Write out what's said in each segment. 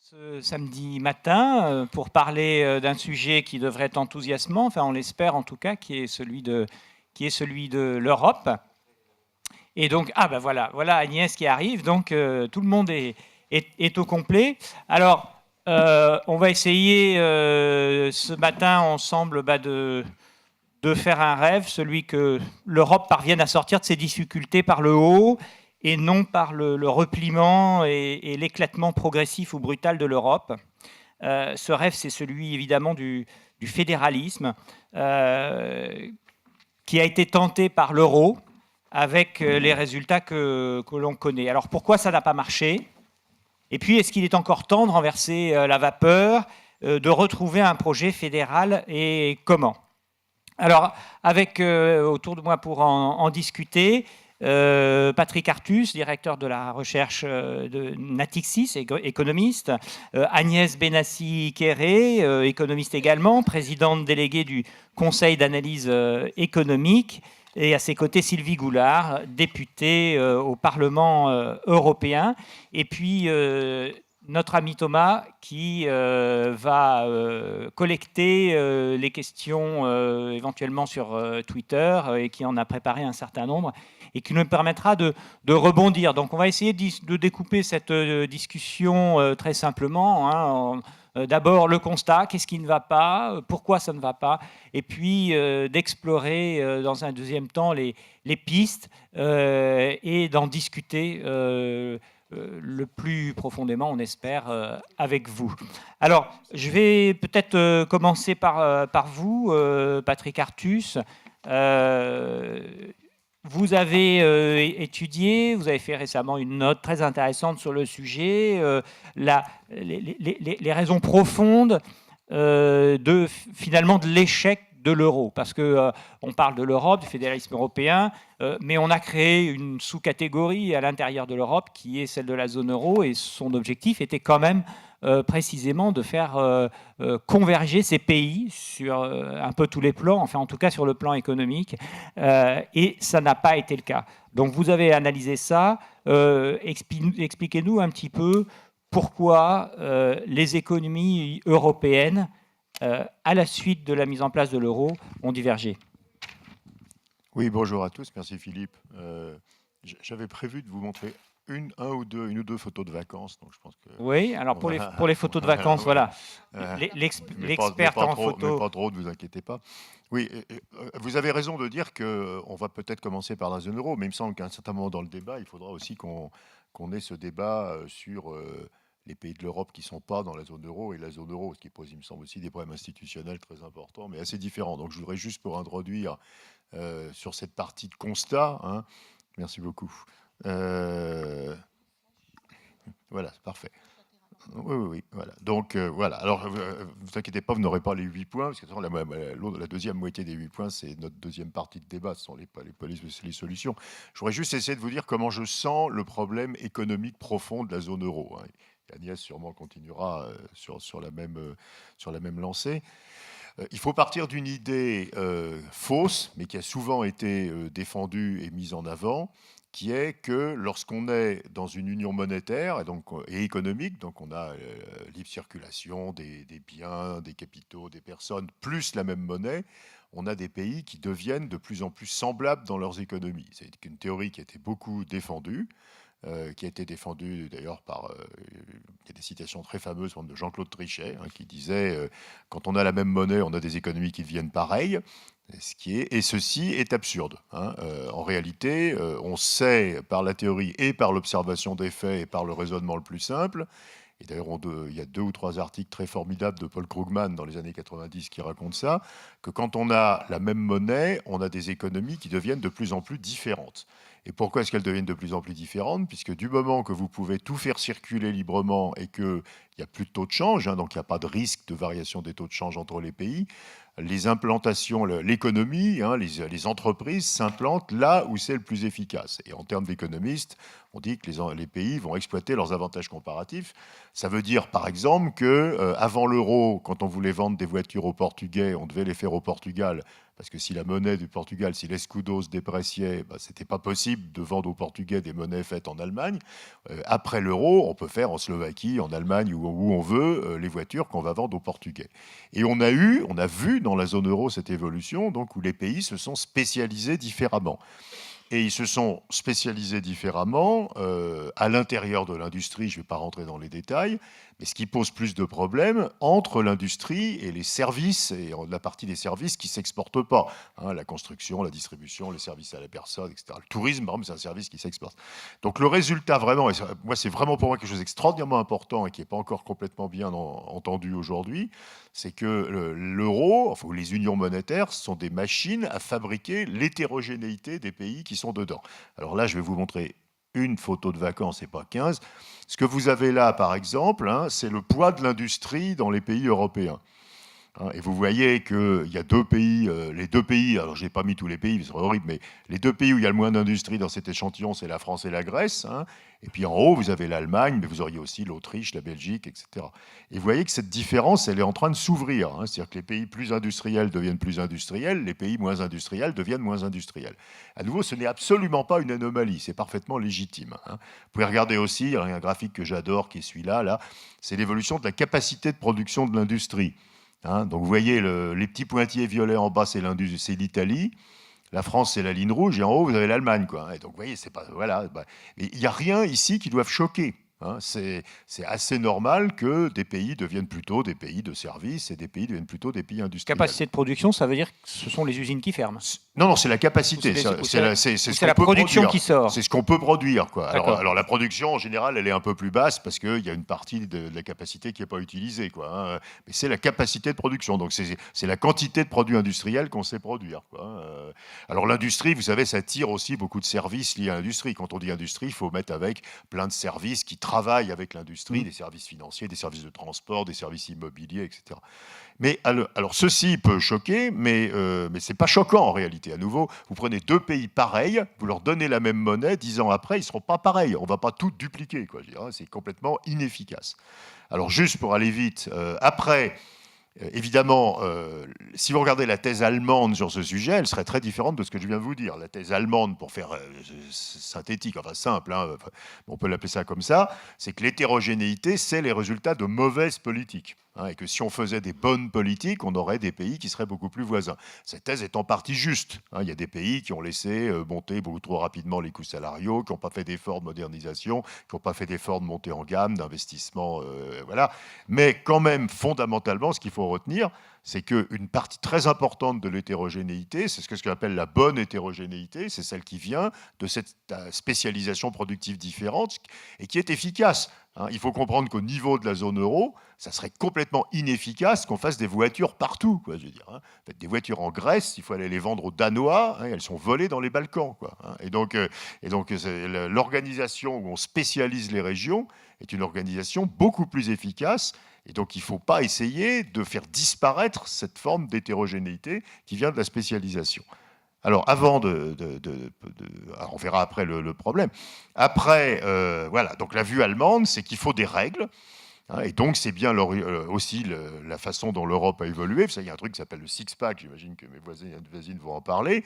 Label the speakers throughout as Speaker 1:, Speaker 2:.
Speaker 1: ce samedi matin pour parler d'un sujet qui devrait être enthousiasmant, enfin on l'espère en tout cas, qui est celui de l'Europe. Et donc, voilà Agnès qui arrive, donc tout le monde est au complet. Alors, on va essayer ce matin ensemble de faire un rêve, celui que l'Europe parvienne à sortir de ses difficultés par le haut et non par le repliement et l'éclatement progressif ou brutal de l'Europe. Ce rêve, c'est celui évidemment du fédéralisme qui a été tenté par l'euro avec les résultats que l'on connaît. Alors pourquoi ça n'a pas marché? Et puis est-ce qu'il est encore temps de renverser la vapeur, de retrouver un projet fédéral et comment? Alors, avec autour de moi pour en discuter, Patrick Artus, directeur de la recherche de Natixis, économiste, Agnès Benassi-Kéré, économiste également, présidente déléguée du Conseil d'analyse économique, et à ses côtés Sylvie Goulard, députée au Parlement européen, et puis notre ami Thomas qui va collecter les questions éventuellement sur Twitter et qui en a préparé un certain nombre et qui nous permettra de rebondir. Donc on va essayer de découper cette discussion très simplement. D'abord le constat, qu'est-ce qui ne va pas, pourquoi ça ne va pas, et puis d'explorer dans un deuxième temps les pistes et d'en discuter le plus profondément, on espère, avec vous. Alors, je vais peut-être commencer par vous, Patrick Artus. Vous avez étudié, vous avez fait récemment une note très intéressante sur le sujet, les raisons profondes finalement de l'échec de l'euro, parce qu'on parle de l'Europe, du fédéralisme européen, mais on a créé une sous-catégorie à l'intérieur de l'Europe qui est celle de la zone euro, et son objectif était quand même précisément de faire converger ces pays sur un peu tous les plans, enfin en tout cas sur le plan économique, et ça n'a pas été le cas. Donc vous avez analysé ça, expliquez-nous un petit peu pourquoi les économies européennes à la suite de la mise en place de l'euro, ont divergé.
Speaker 2: Oui, bonjour à tous. Merci Philippe. J'avais prévu de vous montrer une ou deux photos de vacances. Donc je pense que
Speaker 1: oui, alors pour les photos de vacances, voilà. L'expert en photo.
Speaker 2: Mais pas trop, ne vous inquiétez pas. Oui, vous avez raison de dire qu'on va peut-être commencer par la zone euro, mais il me semble qu'à un certain moment dans le débat, il faudra aussi qu'on ait ce débat sur les pays de l'Europe qui ne sont pas dans la zone euro et la zone euro, ce qui pose, il me semble, aussi des problèmes institutionnels très importants, mais assez différents. Donc je voudrais juste pour introduire sur cette partie de constat, hein, merci beaucoup. Voilà, c'est parfait. Oui, voilà. Donc, voilà. Alors, vous inquiétez pas, vous n'aurez pas les 8 points, parce que la deuxième moitié des 8 points, c'est notre deuxième partie de débat, ce sont les solutions. Je voudrais juste essayer de vous dire comment je sens le problème économique profond de la zone euro. Hein. Agnès sûrement continuera sur la même lancée. Il faut partir d'une idée fausse, mais qui a souvent été défendue et mise en avant, qui est que lorsqu'on est dans une union monétaire et économique, donc on a libre circulation des biens, des capitaux, des personnes, plus la même monnaie, on a des pays qui deviennent de plus en plus semblables dans leurs économies. C'est une théorie qui a été beaucoup défendue, qui a été défendue d'ailleurs par il y a des citations très fameuses de Jean-Claude Trichet, qui disait quand on a la même monnaie, on a des économies qui deviennent pareilles. Et ceci est absurde. En réalité, on sait par la théorie et par l'observation des faits et par le raisonnement le plus simple, et d'ailleurs il y a 2 ou 3 articles très formidables de Paul Krugman dans les années 90 qui racontent ça, que quand on a la même monnaie, on a des économies qui deviennent de plus en plus différentes. Et pourquoi est-ce qu'elles deviennent de plus en plus différentes? Puisque du moment que vous pouvez tout faire circuler librement et qu'il n'y a plus de taux de change, donc il n'y a pas de risque de variation des taux de change entre les pays, les implantations, l'économie, les entreprises s'implantent là où c'est le plus efficace. Et en termes d'économistes, on dit que les pays vont exploiter leurs avantages comparatifs. Ça veut dire, par exemple, qu'avant l'euro, quand on voulait vendre des voitures aux Portugais, on devait les faire au Portugal, parce que si la monnaie du Portugal, si l'escudo se dépréciait, c'était pas possible de vendre aux Portugais des monnaies faites en Allemagne. Après l'euro, on peut faire en Slovaquie, en Allemagne, où on veut, les voitures qu'on va vendre aux Portugais. Et on a vu dans la zone euro cette évolution, donc où les pays se sont spécialisés différemment. Et ils se sont spécialisés différemment à l'intérieur de l'industrie, je ne vais pas rentrer dans les détails, mais ce qui pose plus de problèmes entre l'industrie et les services, et la partie des services qui ne s'exportent pas. Hein, la construction, la distribution, les services à la personne, etc. Le tourisme, par exemple, c'est un service qui s'exporte. Donc le résultat, vraiment, et moi, c'est vraiment pour moi quelque chose d'extraordinairement important et qui n'est pas encore complètement bien entendu aujourd'hui, c'est que l'euro, enfin, les unions monétaires, sont des machines à fabriquer l'hétérogénéité des pays qui sont dedans. Alors là, je vais vous montrer une photo de vacances et pas 15. Ce que vous avez là, par exemple, c'est le poids de l'industrie dans les pays européens. Et vous voyez qu'il y a deux pays, les deux pays, alors je n'ai pas mis tous les pays, c'est horrible, mais les deux pays où il y a le moins d'industrie dans cet échantillon, c'est la France et la Grèce. Et puis en haut, vous avez l'Allemagne, mais vous auriez aussi l'Autriche, la Belgique, etc. Et vous voyez que cette différence, elle est en train de s'ouvrir. C'est-à-dire que les pays plus industriels deviennent plus industriels, les pays moins industriels deviennent moins industriels. À nouveau, ce n'est absolument pas une anomalie, c'est parfaitement légitime. Vous pouvez regarder aussi, il y a un graphique que j'adore qui est celui-là, c'est l'évolution de la capacité de production de l'industrie. Donc vous voyez les petits pointillés violets en bas, c'est l'Italie. La France, c'est la ligne rouge. Et en haut, vous avez l'Allemagne. Et donc vous voyez, c'est pas voilà. Mais il n'y a rien ici qui doive choquer. C'est assez normal que des pays deviennent plutôt des pays de services et des pays deviennent plutôt des pays industriels.
Speaker 1: Capacité de production, ça veut dire que ce sont les usines qui ferment.
Speaker 2: Non, c'est la capacité. C'est
Speaker 1: la production qui sort.
Speaker 2: C'est ce qu'on peut produire. Alors la production, en général, elle est un peu plus basse parce qu'il y a une partie de la capacité qui n'est pas utilisée. Mais c'est la capacité de production. Donc c'est la quantité de produits industriels qu'on sait produire. Alors l'industrie, vous savez, ça tire aussi beaucoup de services liés à l'industrie. Quand on dit industrie, il faut mettre avec plein de services qui travaillent avec l'industrie, des services financiers, des services de transport, des services immobiliers, etc. Mais alors ceci peut choquer, mais c'est pas choquant en réalité. À nouveau, vous prenez deux pays pareils, vous leur donnez la même monnaie, 10 ans après, ils seront pas pareils. On va pas tout dupliquer, c'est complètement inefficace. Alors juste pour aller vite, après. Évidemment, si vous regardez la thèse allemande sur ce sujet, elle serait très différente de ce que je viens de vous dire. La thèse allemande, pour faire synthétique, enfin simple, on peut l'appeler ça comme ça, c'est que l'hétérogénéité, c'est les résultats de mauvaises politiques. Et que si on faisait des bonnes politiques, on aurait des pays qui seraient beaucoup plus voisins. Cette thèse est en partie juste. Il y a des pays qui ont laissé monter beaucoup trop rapidement les coûts salariaux, qui n'ont pas fait d'efforts de modernisation, qui n'ont pas fait d'efforts de montée en gamme, d'investissement, voilà. Mais quand même, fondamentalement, ce qu'il faut retenir, c'est qu'une partie très importante de l'hétérogénéité, c'est ce qu'on appelle la bonne hétérogénéité, c'est celle qui vient de cette spécialisation productive différente et qui est efficace. Il faut comprendre qu'au niveau de la zone euro, ça serait complètement inefficace qu'on fasse des voitures partout. Des voitures en Grèce, il faut aller les vendre aux Danois, elles sont volées dans les Balkans. Et donc l'organisation où on spécialise les régions est une organisation beaucoup plus efficace. Et donc il ne faut pas essayer de faire disparaître cette forme d'hétérogénéité qui vient de la spécialisation. Alors, avant alors on verra après le problème. Après, voilà, donc la vue allemande, c'est qu'il faut des règles. Et donc, c'est bien aussi la façon dont l'Europe a évolué. Vous savez, il y a un truc qui s'appelle le six-pack, j'imagine que mes voisins et voisines vont en parler,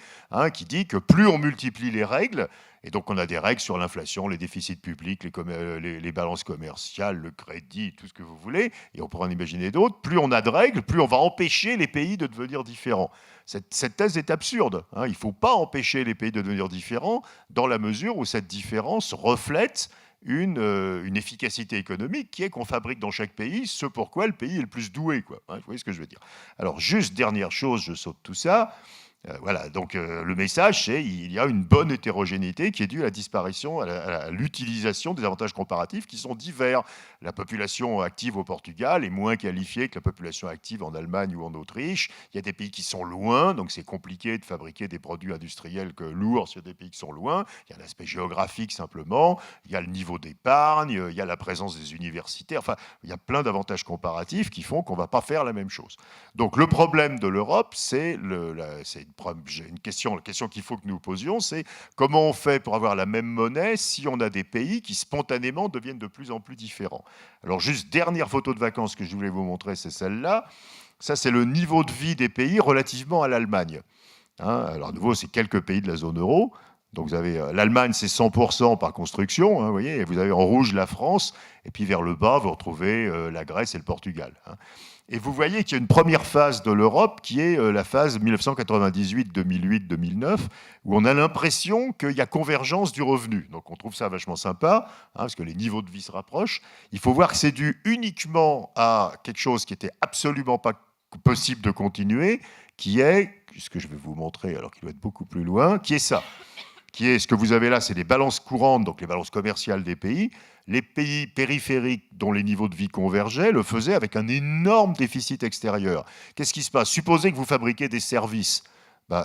Speaker 2: qui dit que plus on multiplie les règles, et donc on a des règles sur l'inflation, les déficits publics, les balances commerciales, le crédit, tout ce que vous voulez, et on pourra en imaginer d'autres, plus on a de règles, plus on va empêcher les pays de devenir différents. Cette thèse est absurde. Il ne faut pas empêcher les pays de devenir différents dans la mesure où cette différence reflète une efficacité économique qui est qu'on fabrique dans chaque pays ce pour quoi le pays est le plus doué. Vous voyez ce que je veux dire. Alors, juste dernière chose, je saute tout ça. Voilà, donc le message, c'est qu'il y a une bonne hétérogénéité qui est due à la disparition, à l'utilisation des avantages comparatifs qui sont divers. La population active au Portugal est moins qualifiée que la population active en Allemagne ou en Autriche. Il y a des pays qui sont loin, donc c'est compliqué de fabriquer des produits industriels lourds sur des pays qui sont loin. Il y a l'aspect géographique simplement, il y a le niveau d'épargne, il y a la présence des universités. Enfin, il y a plein d'avantages comparatifs qui font qu'on ne va pas faire la même chose. Donc le problème de l'Europe, c'est une question, la question qu'il faut que nous posions, c'est comment on fait pour avoir la même monnaie si on a des pays qui spontanément deviennent de plus en plus différents. Alors juste dernière photo de vacances que je voulais vous montrer, c'est celle-là. Ça, c'est le niveau de vie des pays relativement à l'Allemagne. Alors à nouveau, c'est quelques pays de la zone euro. Donc vous avez l'Allemagne, c'est 100% par construction, vous voyez, et vous avez en rouge la France, et puis vers le bas, vous retrouvez la Grèce et le Portugal. Et vous voyez qu'il y a une première phase de l'Europe qui est la phase 1998, 2008, 2009, où on a l'impression qu'il y a convergence du revenu. Donc on trouve ça vachement sympa, parce que les niveaux de vie se rapprochent. Il faut voir que c'est dû uniquement à quelque chose qui n'était absolument pas possible de continuer, qui est, ce que je vais vous montrer alors qu'il doit être beaucoup plus loin, qui est ça. Qui est ce que vous avez là, c'est les balances courantes, donc les balances commerciales des pays. Les pays périphériques dont les niveaux de vie convergeaient le faisaient avec un énorme déficit extérieur. Qu'est-ce qui se passe? Supposez que vous fabriquez des services.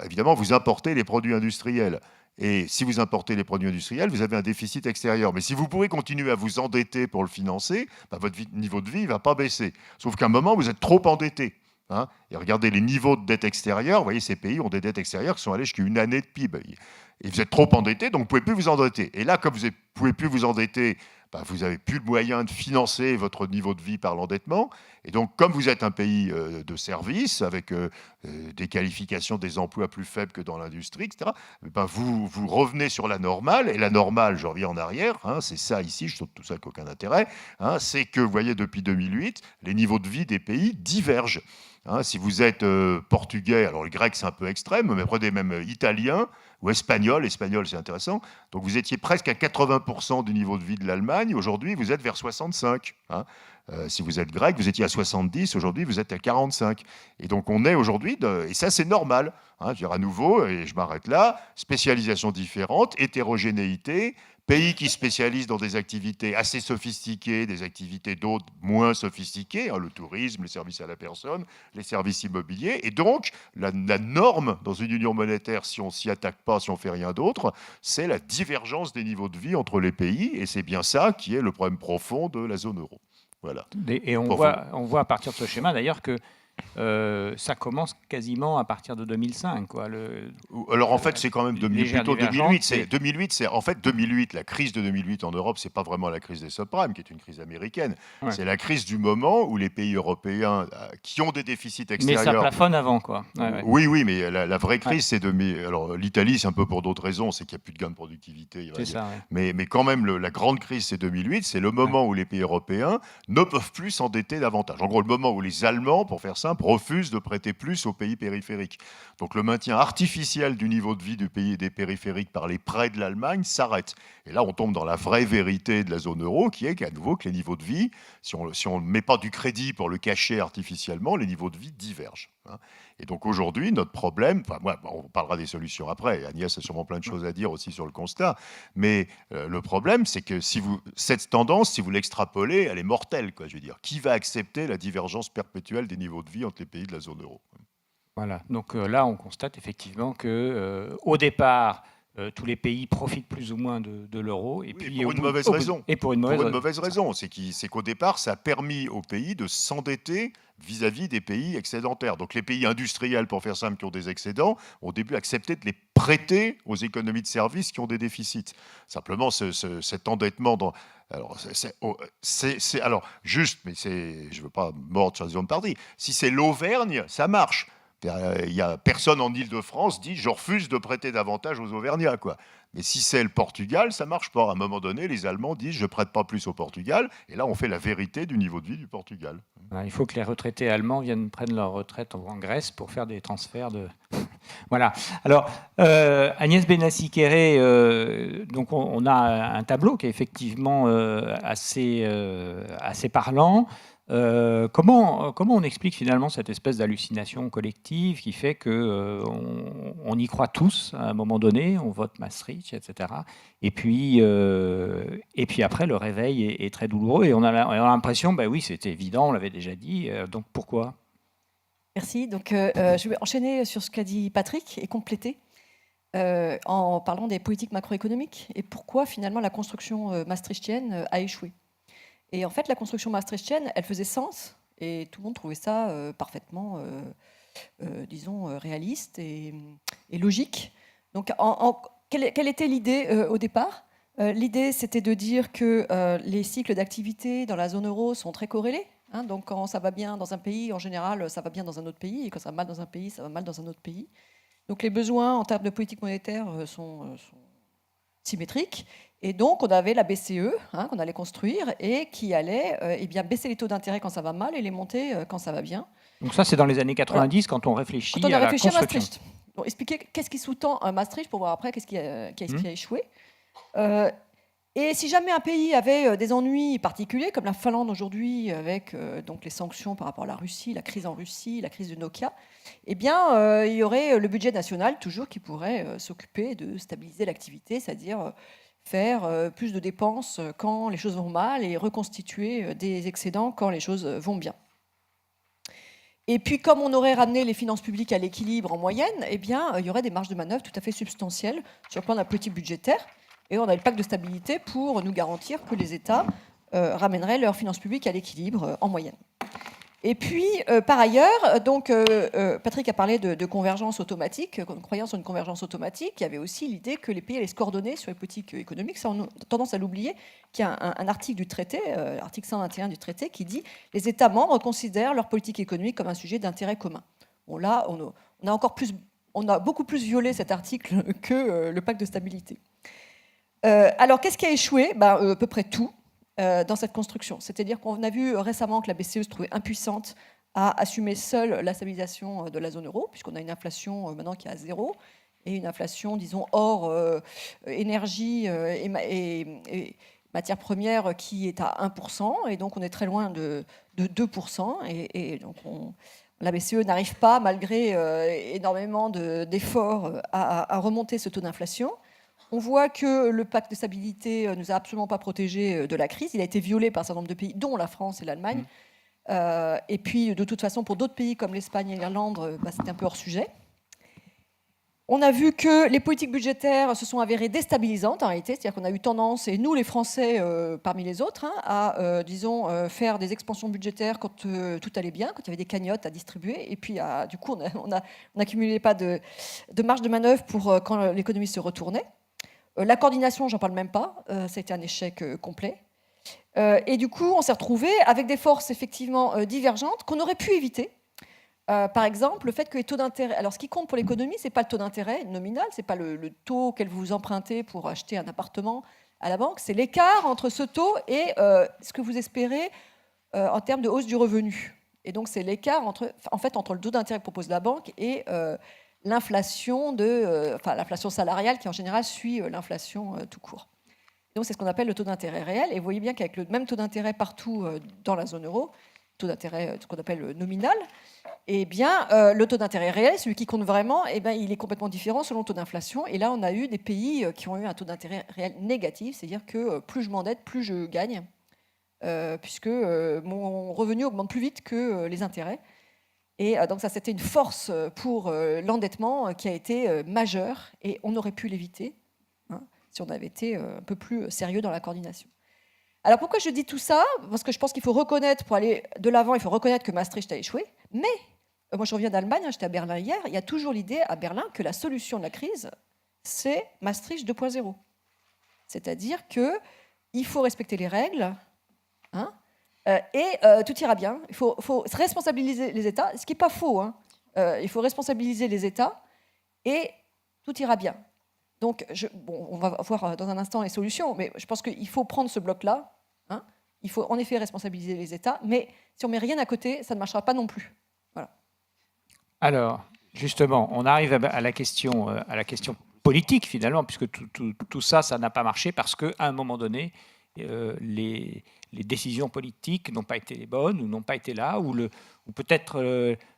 Speaker 2: Évidemment, vous importez les produits industriels. Et si vous importez les produits industriels, vous avez un déficit extérieur. Mais si vous pouvez continuer à vous endetter pour le financer, votre niveau de vie ne va pas baisser. Sauf qu'à un moment, vous êtes trop endetté. Et regardez les niveaux de dette extérieure. Vous voyez, ces pays ont des dettes extérieures qui sont allées jusqu'à une année de PIB. Et vous êtes trop endetté, donc vous ne pouvez plus vous endetter. Et là, comme vous ne pouvez plus vous endetter, vous n'avez plus le moyen de financer votre niveau de vie par l'endettement. Et donc, comme vous êtes un pays de services, avec des qualifications des emplois plus faibles que dans l'industrie, etc., vous revenez sur la normale. Et la normale, je reviens en arrière, c'est ça ici, je saute tout ça avec aucun intérêt, c'est que, vous voyez, depuis 2008, les niveaux de vie des pays divergent. Si vous êtes portugais, alors le grec c'est un peu extrême, mais prenez même italien ou espagnol c'est intéressant, donc vous étiez presque à 80% du niveau de vie de l'Allemagne, aujourd'hui vous êtes vers 65. Si vous êtes grec, vous étiez à 70, aujourd'hui vous êtes à 45. Et donc on est aujourd'hui, et ça c'est normal, je veux dire à nouveau, et je m'arrête là, spécialisation différente, hétérogénéité, pays qui spécialisent dans des activités assez sophistiquées, des activités d'autres moins sophistiquées, le tourisme, les services à la personne, les services immobiliers. Et donc, la norme dans une union monétaire, si on ne s'y attaque pas, si on ne fait rien d'autre, c'est la divergence des niveaux de vie entre les pays. Et c'est bien ça qui est le problème profond de la zone euro. Voilà.
Speaker 1: Et on voit à partir de ce schéma, d'ailleurs, que ça commence quasiment à partir de 2005.
Speaker 2: Alors en fait, c'est quand même plutôt 2008. 2008, la crise de 2008 en Europe, c'est pas vraiment la crise des subprimes, qui est une crise américaine. Ouais. C'est la crise du moment où les pays européens qui ont des déficits extérieurs.
Speaker 1: Mais ça plafonne avant, quoi. Ouais.
Speaker 2: Oui, mais la vraie crise, c'est alors l'Italie, c'est un peu pour d'autres raisons, c'est qu'il n'y a plus de gains de productivité.
Speaker 1: C'est ça. Ouais.
Speaker 2: Mais quand même, la grande crise, c'est 2008. C'est le moment où les pays européens ne peuvent plus s'endetter davantage. En gros, le moment où les Allemands, pour faire ça, refusent de prêter plus aux pays périphériques. Donc le maintien artificiel du niveau de vie du pays et des périphériques par les prêts de l'Allemagne s'arrête. Et là, on tombe dans la vraie vérité de la zone euro, qui est qu'à nouveau, que les niveaux de vie, si on ne met pas du crédit pour le cacher artificiellement, les niveaux de vie divergent. Et donc aujourd'hui, notre problème, on parlera des solutions après, Agnès a sûrement plein de choses à dire aussi sur le constat, mais le problème, c'est que cette tendance, si vous l'extrapolez, elle est mortelle, je veux dire. Qui va accepter la divergence perpétuelle des niveaux de vie entre les pays de la zone euro?
Speaker 1: Voilà, donc là, on constate effectivement qu'au départ, tous les pays profitent plus ou moins de l'euro. Et puis,
Speaker 2: pour une mauvaise raison.
Speaker 1: Et pour une mauvaise
Speaker 2: raison. C'est qu'au départ, ça a permis aux pays de s'endetter vis-à- ce des pays excédentaires. Donc les pays industriels, pour faire simple, qui ont des excédents, ont au début accepté de les prêter aux économies de services qui ont des déficits. Simplement, cet endettement... Alors, juste, mais je ne veux pas mordre sur les zones parties. Si c'est l'Auvergne, ça marche. Il y a personne en Île-de-France dit « je refuse de prêter davantage aux Auvergnats ». Mais si c'est le Portugal, ça ne marche pas. À un moment donné, les Allemands disent « je ne prête pas plus au Portugal ». Et là, on fait la vérité du niveau de vie du Portugal.
Speaker 1: Il faut que les retraités allemands prennent leur retraite en Grèce pour faire des transferts de... Voilà. Alors, Agnès Benassi-Kéré, donc on a un tableau qui est effectivement assez parlant. Comment on explique finalement cette espèce d'hallucination collective qui fait qu'on y croit tous à un moment donné, on vote Maastricht, etc. Et puis après, le réveil est très douloureux et on a l'impression, oui, c'était évident, on l'avait déjà dit, donc pourquoi ?
Speaker 3: Merci. Donc, je vais enchaîner sur ce qu'a dit Patrick et compléter en parlant des politiques macroéconomiques et pourquoi finalement la construction maastrichtienne a échoué. Et en fait, la construction maastrichtienne, elle faisait sens et tout le monde trouvait ça parfaitement disons, réaliste et logique. Donc, quelle était l'idée au départ ? L'idée, c'était de dire que les cycles d'activité dans la zone euro sont très corrélés. Hein, donc, quand ça va bien dans un pays, en général, ça va bien dans un autre pays. Et quand ça va mal dans un pays, ça va mal dans un autre pays. Donc, les besoins en termes de politique monétaire sont symétriques. Et donc, on avait la BCE qu'on allait construire et qui allait baisser les taux d'intérêt quand ça va mal et les monter quand ça va bien.
Speaker 1: Donc ça, c'est dans les années 90, quand on réfléchit à la construction.
Speaker 3: Maastricht. Donc, expliquer qu'est-ce qui sous-tend Maastricht pour voir après qu'est-ce qui a échoué. Et si jamais un pays avait des ennuis particuliers, comme la Finlande aujourd'hui, avec donc les sanctions par rapport à la Russie, la crise en Russie, la crise de Nokia, eh bien, il y aurait le budget national toujours qui pourrait s'occuper de stabiliser l'activité, c'est-à-dire faire plus de dépenses quand les choses vont mal et reconstituer des excédents quand les choses vont bien. Et puis, comme on aurait ramené les finances publiques à l'équilibre en moyenne, eh bien, il y aurait des marges de manœuvre tout à fait substantielles sur le plan de la politique budgétaire. Et on a le pacte de stabilité pour nous garantir que les États ramèneraient leurs finances publiques à l'équilibre en moyenne. Et puis, par ailleurs, donc, Patrick a parlé de convergence automatique, croyant sur une convergence automatique. Il y avait aussi l'idée que les pays allaient se coordonner sur les politiques économiques. Ça, on a tendance à l'oublier, qu'il y a un article du traité, l'article 121 du traité, qui dit « Les États membres considèrent leur politique économique comme un sujet d'intérêt commun ». Bon, là, on a beaucoup plus violé cet article que le pacte de stabilité. Alors, qu'est-ce qui a échoué ? À peu près tout dans cette construction. C'est-à-dire qu'on a vu récemment que la BCE se trouvait impuissante à assumer seule la stabilisation de la zone euro, puisqu'on a une inflation maintenant qui est à 0, et une inflation, disons, hors énergie et matières premières qui est à 1%, et donc on est très loin de 2%, et donc la BCE n'arrive pas, malgré énormément d'efforts, à remonter ce taux d'inflation. On voit que le pacte de stabilité ne nous a absolument pas protégés de la crise. Il a été violé par un certain nombre de pays, dont la France et l'Allemagne. Et puis, de toute façon, pour d'autres pays comme l'Espagne et l'Irlande, c'était un peu hors sujet. On a vu que les politiques budgétaires se sont avérées déstabilisantes, en réalité. C'est-à-dire qu'on a eu tendance, et nous, les Français, parmi les autres, à, faire des expansions budgétaires quand tout allait bien, quand il y avait des cagnottes à distribuer. Et puis, du coup, on n'accumulait pas de marge de manœuvre pour quand l'économie se retournait. La coordination, j'en parle même pas, ça a été un échec complet. Et du coup, on s'est retrouvé avec des forces effectivement divergentes qu'on aurait pu éviter. Par exemple, le fait que les taux d'intérêt... Alors, ce qui compte pour l'économie, ce n'est pas le taux d'intérêt nominal, ce n'est pas le taux auquel vous empruntez pour acheter un appartement à la banque, c'est l'écart entre ce taux et ce que vous espérez en termes de hausse du revenu. Et donc, c'est l'écart entre le taux d'intérêt que propose la banque et... l'inflation l'inflation salariale qui en général suit l'inflation tout court. Donc c'est ce qu'on appelle le taux d'intérêt réel. Et vous voyez bien qu'avec le même taux d'intérêt partout dans la zone euro, taux d'intérêt ce qu'on appelle nominal, eh bien le taux d'intérêt réel, celui qui compte vraiment, eh bien, il est complètement différent selon le taux d'inflation. Et là, on a eu des pays qui ont eu un taux d'intérêt réel négatif, c'est-à-dire que plus je m'endette, plus je gagne, puisque mon revenu augmente plus vite que les intérêts. Et donc ça, c'était une force pour l'endettement qui a été majeure, et on aurait pu l'éviter si on avait été un peu plus sérieux dans la coordination. Alors pourquoi je dis tout ça ? Parce que je pense qu'il faut reconnaître, pour aller de l'avant, il faut reconnaître que Maastricht a échoué, mais moi je reviens d'Allemagne, j'étais à Berlin hier, il y a toujours l'idée à Berlin que la solution de la crise, c'est Maastricht 2.0. C'est-à-dire qu'il faut respecter les règles, et tout ira bien. Il faut responsabiliser les États, ce qui n'est pas faux. Il faut responsabiliser les États et tout ira bien. Donc, on va voir dans un instant les solutions, mais je pense qu'il faut prendre ce bloc-là. Il faut en effet responsabiliser les États, mais si on ne met rien à côté, ça ne marchera pas non plus. Voilà.
Speaker 1: Alors, justement, on arrive à la question politique, finalement, puisque tout ça n'a pas marché parce qu'à un moment donné, les décisions politiques n'ont pas été les bonnes, ou n'ont pas été là, ou peut-être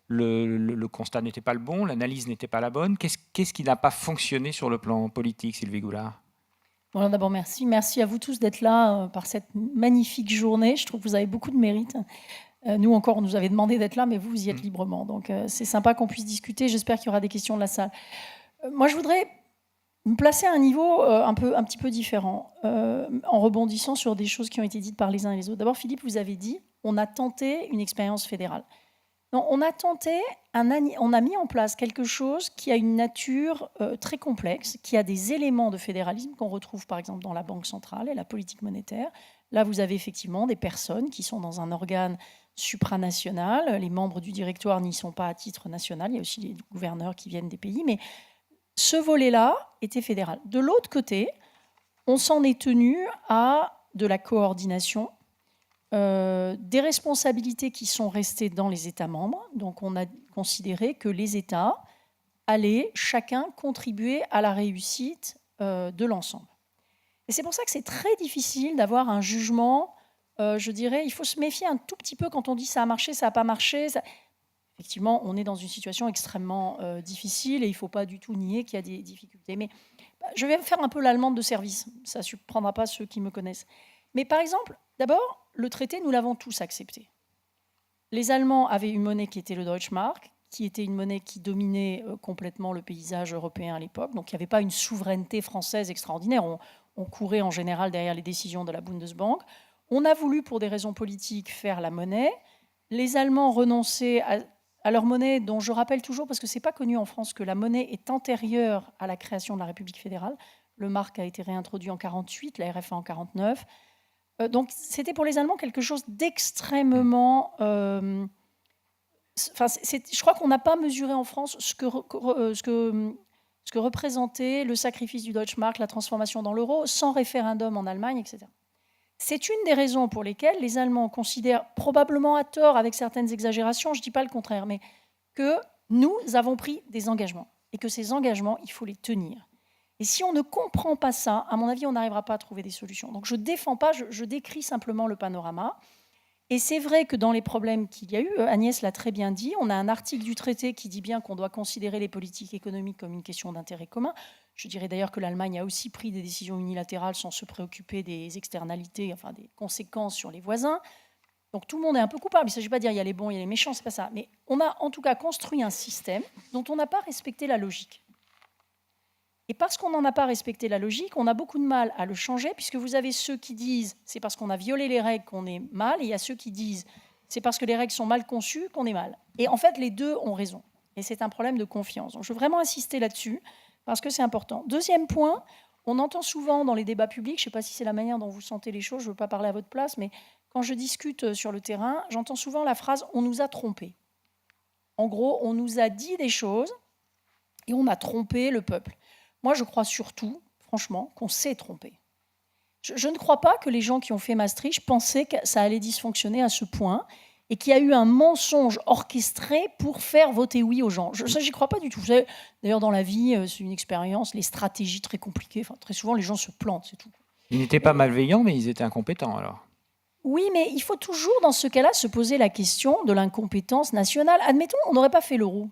Speaker 1: le constat n'était pas le bon, l'analyse n'était pas la bonne. Qu'est-ce qui n'a pas fonctionné sur le plan politique, Sylvie Goulard ?
Speaker 4: Bon, d'abord, merci. Merci à vous tous d'être là par cette magnifique journée. Je trouve que vous avez beaucoup de mérite. Nous encore, on nous avait demandé d'être là, mais vous y êtes librement. Donc, c'est sympa qu'on puisse discuter. J'espère qu'il y aura des questions de la salle. Moi, je voudrais me placer à un niveau un petit peu différent, en rebondissant sur des choses qui ont été dites par les uns et les autres. D'abord, Philippe, vous avez dit, on a tenté une expérience fédérale. Non, on a mis en place quelque chose qui a une nature très complexe, qui a des éléments de fédéralisme qu'on retrouve par exemple dans la Banque centrale et la politique monétaire. Là, vous avez effectivement des personnes qui sont dans un organe supranational. Les membres du directoire n'y sont pas à titre national. Il y a aussi les gouverneurs qui viennent des pays. Mais ce volet-là était fédéral. De l'autre côté, on s'en est tenu à de la coordination, des responsabilités qui sont restées dans les États membres. Donc on a considéré que les États allaient chacun contribuer à la réussite de l'ensemble. Et c'est pour ça que c'est très difficile d'avoir un jugement, je dirais, il faut se méfier un tout petit peu quand on dit ça a marché, ça n'a pas marché. Effectivement, on est dans une situation extrêmement difficile et il ne faut pas du tout nier qu'il y a des difficultés. Mais je vais faire un peu l'allemande de service, ça ne surprendra pas ceux qui me connaissent. Mais par exemple, d'abord, le traité, nous l'avons tous accepté. Les Allemands avaient une monnaie qui était le Deutschmark, qui était une monnaie qui dominait complètement le paysage européen à l'époque. Donc il n'y avait pas une souveraineté française extraordinaire. On courait en général derrière les décisions de la Bundesbank. On a voulu, pour des raisons politiques, faire la monnaie. Les Allemands renonçaient à leur monnaie, dont je rappelle toujours, parce que ce n'est pas connu en France, que la monnaie est antérieure à la création de la République fédérale. Le mark a été réintroduit en 1948, la RFA en 1949. Donc c'était pour les Allemands quelque chose d'extrêmement... je crois qu'on n'a pas mesuré en France ce que représentait le sacrifice du Deutschmark, la transformation dans l'euro, sans référendum en Allemagne, etc. C'est une des raisons pour lesquelles les Allemands considèrent, probablement à tort, avec certaines exagérations, je ne dis pas le contraire, mais que nous avons pris des engagements et que ces engagements, il faut les tenir. Et si on ne comprend pas ça, à mon avis, on n'arrivera pas à trouver des solutions. Donc je ne défends pas, je décris simplement le panorama. Et c'est vrai que dans les problèmes qu'il y a eu, Agnès l'a très bien dit, on a un article du traité qui dit bien qu'on doit considérer les politiques économiques comme une question d'intérêt commun. Je dirais d'ailleurs que l'Allemagne a aussi pris des décisions unilatérales sans se préoccuper des externalités, enfin des conséquences sur les voisins. Donc tout le monde est un peu coupable. Il ne s'agit pas de dire il y a les bons, il y a les méchants, c'est pas ça. Mais on a en tout cas construit un système dont on n'a pas respecté la logique. Et parce qu'on n'en a pas respecté la logique, on a beaucoup de mal à le changer, puisque vous avez ceux qui disent c'est parce qu'on a violé les règles qu'on est mal, et il y a ceux qui disent c'est parce que les règles sont mal conçues qu'on est mal. Et en fait, les deux ont raison. Et c'est un problème de confiance. Donc je veux vraiment insister là-dessus, parce que c'est important. Deuxième point, on entend souvent dans les débats publics, je ne sais pas si c'est la manière dont vous sentez les choses, je ne veux pas parler à votre place, mais quand je discute sur le terrain, j'entends souvent la phrase « on nous a trompés ». En gros, on nous a dit des choses et on a trompé le peuple. Moi, je crois surtout, franchement, qu'on s'est trompé. Je ne crois pas que les gens qui ont fait Maastricht pensaient que ça allait dysfonctionner à ce point et qu'il y a eu un mensonge orchestré pour faire voter oui aux gens. Ça, j'y crois pas du tout. D'ailleurs, dans la vie, c'est une expérience, les stratégies très compliquées. Enfin, très souvent, les gens se plantent, c'est tout.
Speaker 1: Ils n'étaient pas malveillants, mais ils étaient incompétents, alors.
Speaker 4: Oui, mais il faut toujours, dans ce cas-là, se poser la question de l'incompétence nationale. Admettons, on n'aurait pas fait l'euro.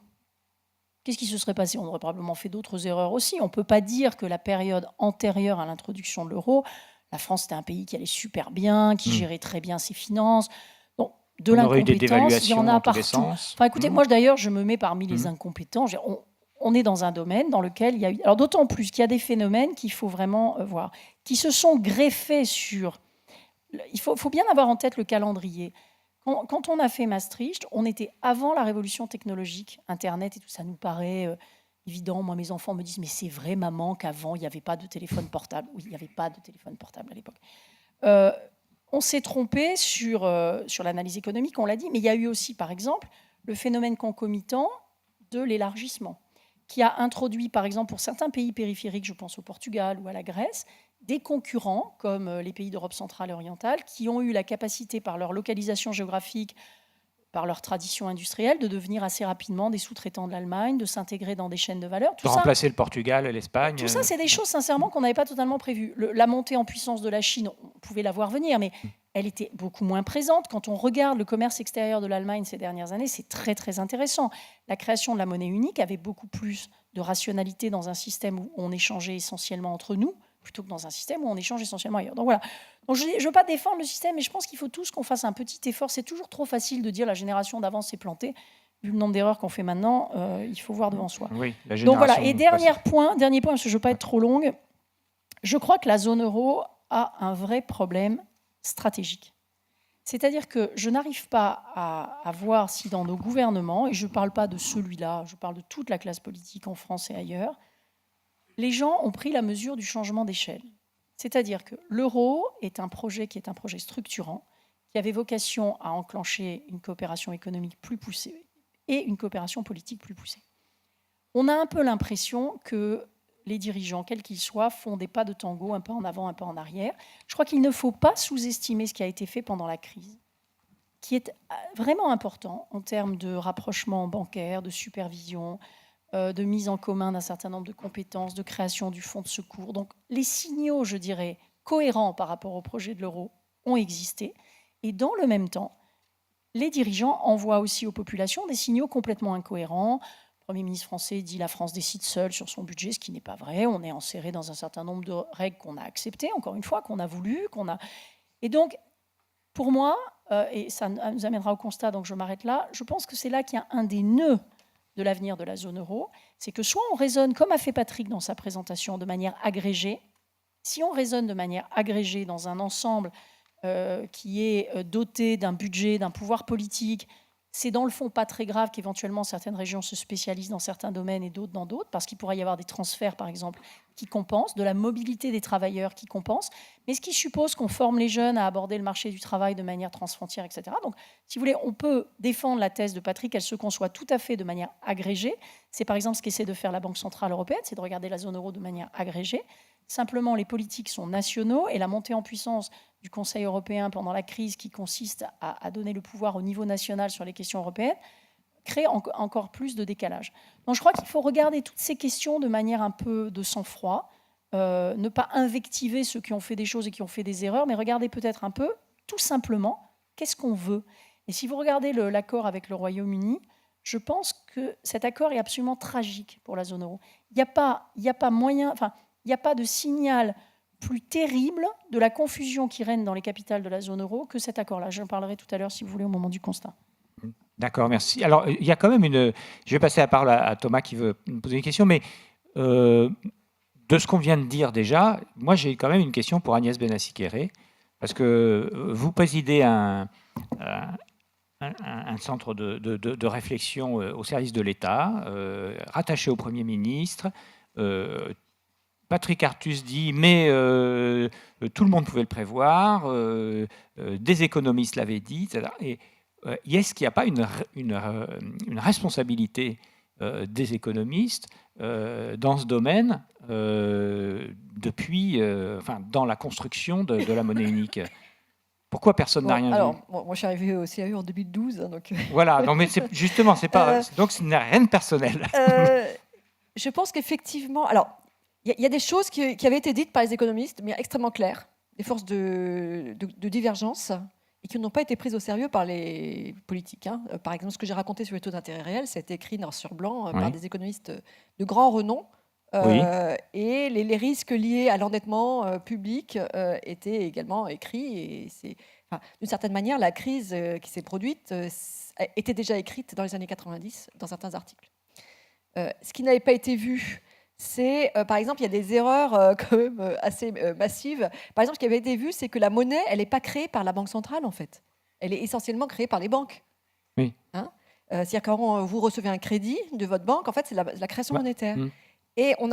Speaker 4: Qu'est-ce qui se serait passé ? On aurait probablement fait d'autres erreurs aussi. On ne peut pas dire que la période antérieure à l'introduction de l'euro, la France, c'était un pays qui allait super bien, qui gérait très bien ses finances. Donc, de l'incompétence, il y en a partout. Enfin, écoutez, moi, d'ailleurs, je me mets parmi les incompétents. On est dans un domaine dans lequel il y a eu... Alors, d'autant plus qu'il y a des phénomènes qu'il faut vraiment voir, qui se sont greffés sur... Il faut bien avoir en tête le calendrier. Quand on a fait Maastricht, on était avant la révolution technologique, Internet et tout ça nous paraît évident. Moi, mes enfants me disent « mais c'est vrai, maman, qu'avant, il n'y avait pas de téléphone portable ». Oui, il n'y avait pas de téléphone portable à l'époque. On s'est trompé sur l'analyse économique, on l'a dit, mais il y a eu aussi, par exemple, le phénomène concomitant de l'élargissement, qui a introduit, par exemple, pour certains pays périphériques, je pense au Portugal ou à la Grèce, des concurrents, comme les pays d'Europe centrale et orientale, qui ont eu la capacité, par leur localisation géographique, par leur tradition industrielle, de devenir assez rapidement des sous-traitants de l'Allemagne, de s'intégrer dans des chaînes de valeur.
Speaker 1: De remplacer le Portugal et l'Espagne.
Speaker 4: Tout ça, c'est des choses, sincèrement, qu'on n'avait pas totalement prévues. La montée en puissance de la Chine, on pouvait la voir venir, mais elle était beaucoup moins présente. Quand on regarde le commerce extérieur de l'Allemagne ces dernières années, c'est très, très intéressant. La création de la monnaie unique avait beaucoup plus de rationalité dans un système où on échangeait essentiellement entre nous, plutôt que dans un système où on échange essentiellement ailleurs. Donc voilà. Donc je ne veux pas défendre le système, mais je pense qu'il faut tous qu'on fasse un petit effort. C'est toujours trop facile de dire la génération d'avant s'est plantée. Vu le nombre d'erreurs qu'on fait maintenant, il faut voir devant soi.
Speaker 1: Oui, la génération.
Speaker 4: Donc voilà. Et dernier point, parce que je ne veux pas être trop longue, je crois que la zone euro a un vrai problème stratégique. C'est-à-dire que je n'arrive pas à voir si dans nos gouvernements, et je ne parle pas de celui-là, je parle de toute la classe politique en France et ailleurs, les gens ont pris la mesure du changement d'échelle. C'est-à-dire que l'euro est un projet qui est un projet structurant, qui avait vocation à enclencher une coopération économique plus poussée et une coopération politique plus poussée. On a un peu l'impression que les dirigeants, quels qu'ils soient, font des pas de tango, un pas en avant, un pas en arrière. Je crois qu'il ne faut pas sous-estimer ce qui a été fait pendant la crise, qui est vraiment important en termes de rapprochement bancaire, de supervision, de mise en commun d'un certain nombre de compétences, de création du fonds de secours. Donc les signaux, je dirais, cohérents par rapport au projet de l'euro ont existé. Et dans le même temps, les dirigeants envoient aussi aux populations des signaux complètement incohérents. Le Premier ministre français dit la France décide seule sur son budget, ce qui n'est pas vrai. On est enserré dans un certain nombre de règles qu'on a acceptées, encore une fois, qu'on a voulu. Et donc, pour moi, et ça nous amènera au constat, donc je m'arrête là, je pense que c'est là qu'il y a un des nœuds de l'avenir de la zone euro, c'est que soit on raisonne, comme a fait Patrick dans sa présentation, de manière agrégée. Si on raisonne de manière agrégée dans un ensemble qui est doté d'un budget, d'un pouvoir politique, c'est dans le fond pas très grave qu'éventuellement certaines régions se spécialisent dans certains domaines et d'autres dans d'autres, parce qu'il pourrait y avoir des transferts, par exemple, qui compensent, de la mobilité des travailleurs qui compensent, mais ce qui suppose qu'on forme les jeunes à aborder le marché du travail de manière transfrontière, etc. Donc, si vous voulez, on peut défendre la thèse de Patrick, elle se conçoit tout à fait de manière agrégée. C'est par exemple ce qu'essaie de faire la Banque centrale européenne, c'est de regarder la zone euro de manière agrégée. Simplement, les politiques sont nationaux et la montée en puissance du Conseil européen pendant la crise qui consiste à donner le pouvoir au niveau national sur les questions européennes crée encore plus de décalage. Donc je crois qu'il faut regarder toutes ces questions de manière un peu de sang-froid, ne pas invectiver ceux qui ont fait des choses et qui ont fait des erreurs, mais regarder peut-être un peu, tout simplement, qu'est-ce qu'on veut. Et si vous regardez l'accord avec le Royaume-Uni, je pense que cet accord est absolument tragique pour la zone euro. Il n'y a pas moyen... Enfin, il n'y a pas de signal plus terrible de la confusion qui règne dans les capitales de la zone euro que cet accord-là. J'en parlerai tout à l'heure, si vous voulez, au moment du constat.
Speaker 1: D'accord, merci. Alors, il y a quand même une... Je vais passer la parole à Thomas qui veut me poser une question, mais de ce qu'on vient de dire déjà, moi j'ai quand même une question pour Agnès Benassi-Kéré, parce que vous présidez un centre de réflexion au service de l'État, rattaché au Premier ministre. Patrick Artus dit, mais tout le monde pouvait le prévoir, des économistes l'avaient dit, etc. Et est-ce qu'il n'y a pas une responsabilité des économistes dans ce domaine depuis, dans la construction de la monnaie unique? Pourquoi personne n'a rien dit?
Speaker 3: Moi, je suis arrivé au CAE en 2012. Donc...
Speaker 1: Voilà, non, mais justement, c'est pas, donc ce n'est rien de personnel.
Speaker 3: Je pense qu'effectivement... Alors, il y a des choses qui avaient été dites par les économistes, mais extrêmement claires, des forces de divergence, et qui n'ont pas été prises au sérieux par les politiques. Hein. Par exemple, ce que j'ai raconté sur les taux d'intérêt réels, ça a été écrit noir sur blanc par des économistes de grand renom. Et les risques liés à l'endettement public étaient également écrits. Et d'une certaine manière, la crise qui s'est produite était déjà écrite dans les années 90 dans certains articles. Ce qui n'avait pas été vu, c'est, par exemple, il y a des erreurs quand même assez massives. Par exemple, ce qui avait été vu, c'est que la monnaie, elle n'est pas créée par la Banque centrale, en fait. Elle est essentiellement créée par les banques.
Speaker 1: Oui.
Speaker 3: Hein, c'est-à-dire quand vous recevez un crédit de votre banque, en fait, c'est la création monétaire. Et on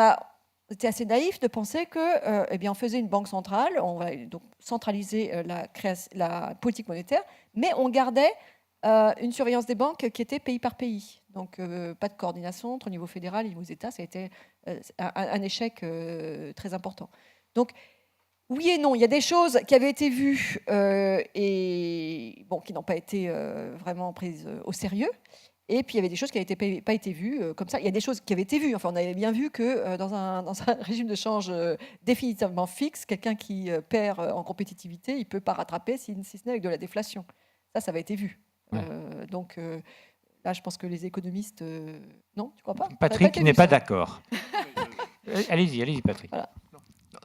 Speaker 3: était assez naïf de penser que, on faisait une banque centrale, on va donc centraliser la politique monétaire, mais on gardait une surveillance des banques qui était pays par pays. Donc, pas de coordination entre au niveau fédéral et aux États. Ça a été un échec très important. Donc, oui et non. Il y a des choses qui avaient été vues et qui n'ont pas été vraiment prises au sérieux. Et puis, il y avait des choses qui n'avaient pas été vues comme ça. Il y a des choses qui avaient été vues. Enfin, on avait bien vu que dans un régime de change définitivement fixe, quelqu'un qui perd en compétitivité, il ne peut pas rattraper si ce n'est avec de la déflation. Ça avait été vu. Donc là, je pense que les économistes... non, tu crois pas?
Speaker 1: Patrick n'est pas d'accord. Allez-y, Patrick. Voilà.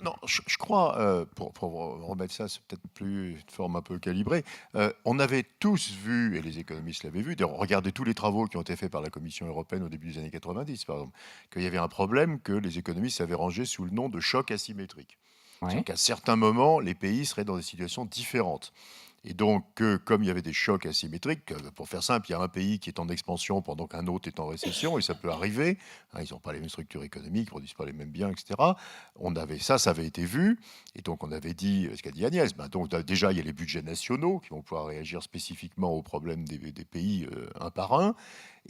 Speaker 2: Non, je crois, pour remettre ça, c'est peut-être plus de forme un peu calibrée, on avait tous vu, et les économistes l'avaient vu, regardez tous les travaux qui ont été faits par la Commission européenne au début des années 90, par exemple, qu'il y avait un problème que les économistes avaient rangé sous le nom de choc asymétrique. Ouais. C'est qu'à certains moments, les pays seraient dans des situations différentes. Et donc, comme il y avait des chocs asymétriques, pour faire simple, il y a un pays qui est en expansion pendant qu'un autre est en récession, et ça peut arriver. Hein, ils n'ont pas les mêmes structures économiques, ils ne produisent pas les mêmes biens, etc. Ça avait été vu. Et donc, on avait dit, ce qu'a dit Agnès, donc, déjà, il y a les budgets nationaux qui vont pouvoir réagir spécifiquement aux problèmes des pays un par un.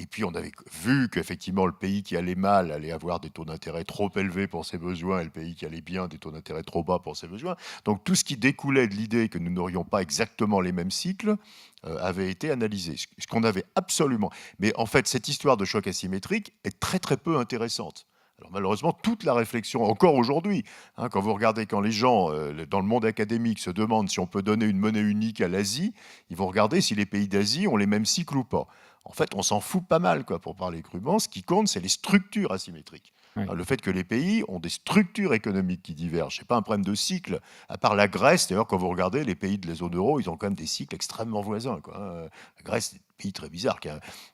Speaker 2: Et puis, on avait vu qu'effectivement, le pays qui allait mal allait avoir des taux d'intérêt trop élevés pour ses besoins, et le pays qui allait bien, des taux d'intérêt trop bas pour ses besoins. Donc, tout ce qui découlait de l'idée que nous n'aurions pas exactement les mêmes cycles avait été analysé. Ce qu'on avait absolument... Mais en fait, cette histoire de choc asymétrique est très, très peu intéressante. Alors malheureusement, toute la réflexion, encore aujourd'hui, quand vous regardez, quand les gens dans le monde académique se demandent si on peut donner une monnaie unique à l'Asie, ils vont regarder si les pays d'Asie ont les mêmes cycles ou pas. En fait, on s'en fout pas mal, pour parler crûment. Ce qui compte, c'est les structures asymétriques.
Speaker 1: Oui.
Speaker 2: Le fait que les pays ont des structures économiques qui divergent. Ce n'est pas un problème de cycle. À part la Grèce, d'ailleurs, quand vous regardez, les pays de la zone euro, ils ont quand même des cycles extrêmement voisins. La Grèce, c'est un pays très bizarre.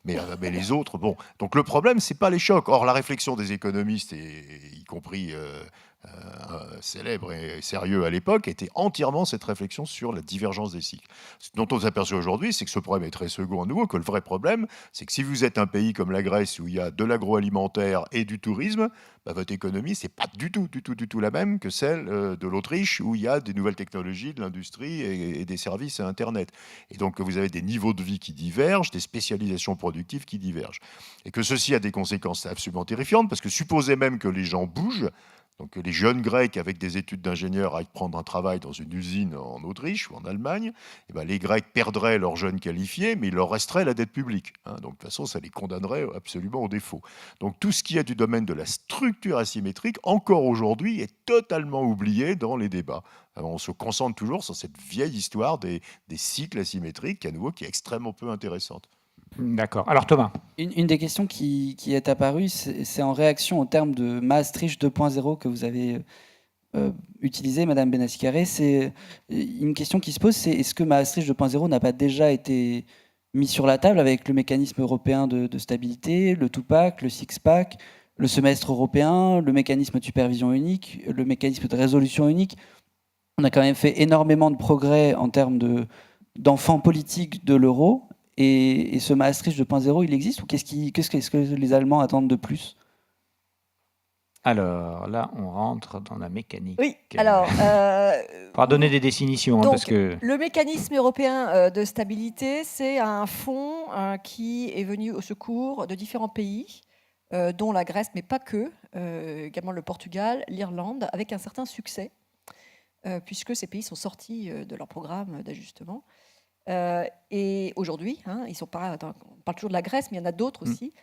Speaker 2: Mais les autres, bon. Donc le problème, ce n'est pas les chocs. Or, la réflexion des économistes, y compris célèbre et sérieux à l'époque, était entièrement cette réflexion sur la divergence des cycles. Ce dont on s'aperçoit aujourd'hui, c'est que ce problème est très second à nouveau, que le vrai problème, c'est que si vous êtes un pays comme la Grèce où il y a de l'agroalimentaire et du tourisme, votre économie, c'est pas du tout la même que celle de l'Autriche où il y a des nouvelles technologies, de l'industrie et des services à Internet. Et donc, vous avez des niveaux de vie qui divergent, des spécialisations productives qui divergent. Et que ceci a des conséquences absolument terrifiantes, parce que supposez même que les gens bougent, donc que les jeunes Grecs avec des études d'ingénieurs aillent prendre un travail dans une usine en Autriche ou en Allemagne, les Grecs perdraient leurs jeunes qualifiés, mais il leur resterait la dette publique. Donc de toute façon, ça les condamnerait absolument au défaut. Donc tout ce qui est du domaine de la structure asymétrique, encore aujourd'hui, est totalement oublié dans les débats. Alors, on se concentre toujours sur cette vieille histoire des cycles asymétriques, à nouveau, qui est extrêmement peu intéressante.
Speaker 1: D'accord. Alors Thomas.
Speaker 5: Une des questions qui est apparue, c'est en réaction au terme de Maastricht 2.0 que vous avez utilisé, Madame Benassi-Carré. C'est une question qui se pose, c'est est-ce que Maastricht 2.0 n'a pas déjà été mis sur la table avec le mécanisme européen de stabilité, le two-pack, le six-pack, le semestre européen, le mécanisme de supervision unique, le mécanisme de résolution unique. On a quand même fait énormément de progrès en termes d'enfants politiques de l'euro. Et ce Maastricht 2.0, il existe ou qu'est-ce que les Allemands attendent de plus?
Speaker 1: Alors là, on rentre dans la mécanique.
Speaker 3: Oui, alors...
Speaker 1: Il faudra donner des définitions.
Speaker 3: Donc,
Speaker 1: parce que...
Speaker 3: le mécanisme européen de stabilité, c'est un fonds qui est venu au secours de différents pays, dont la Grèce, mais pas que, également le Portugal, l'Irlande, avec un certain succès, puisque ces pays sont sortis de leur programme d'ajustement. Et aujourd'hui, ils sont pas. On parle toujours de la Grèce, mais il y en a d'autres aussi.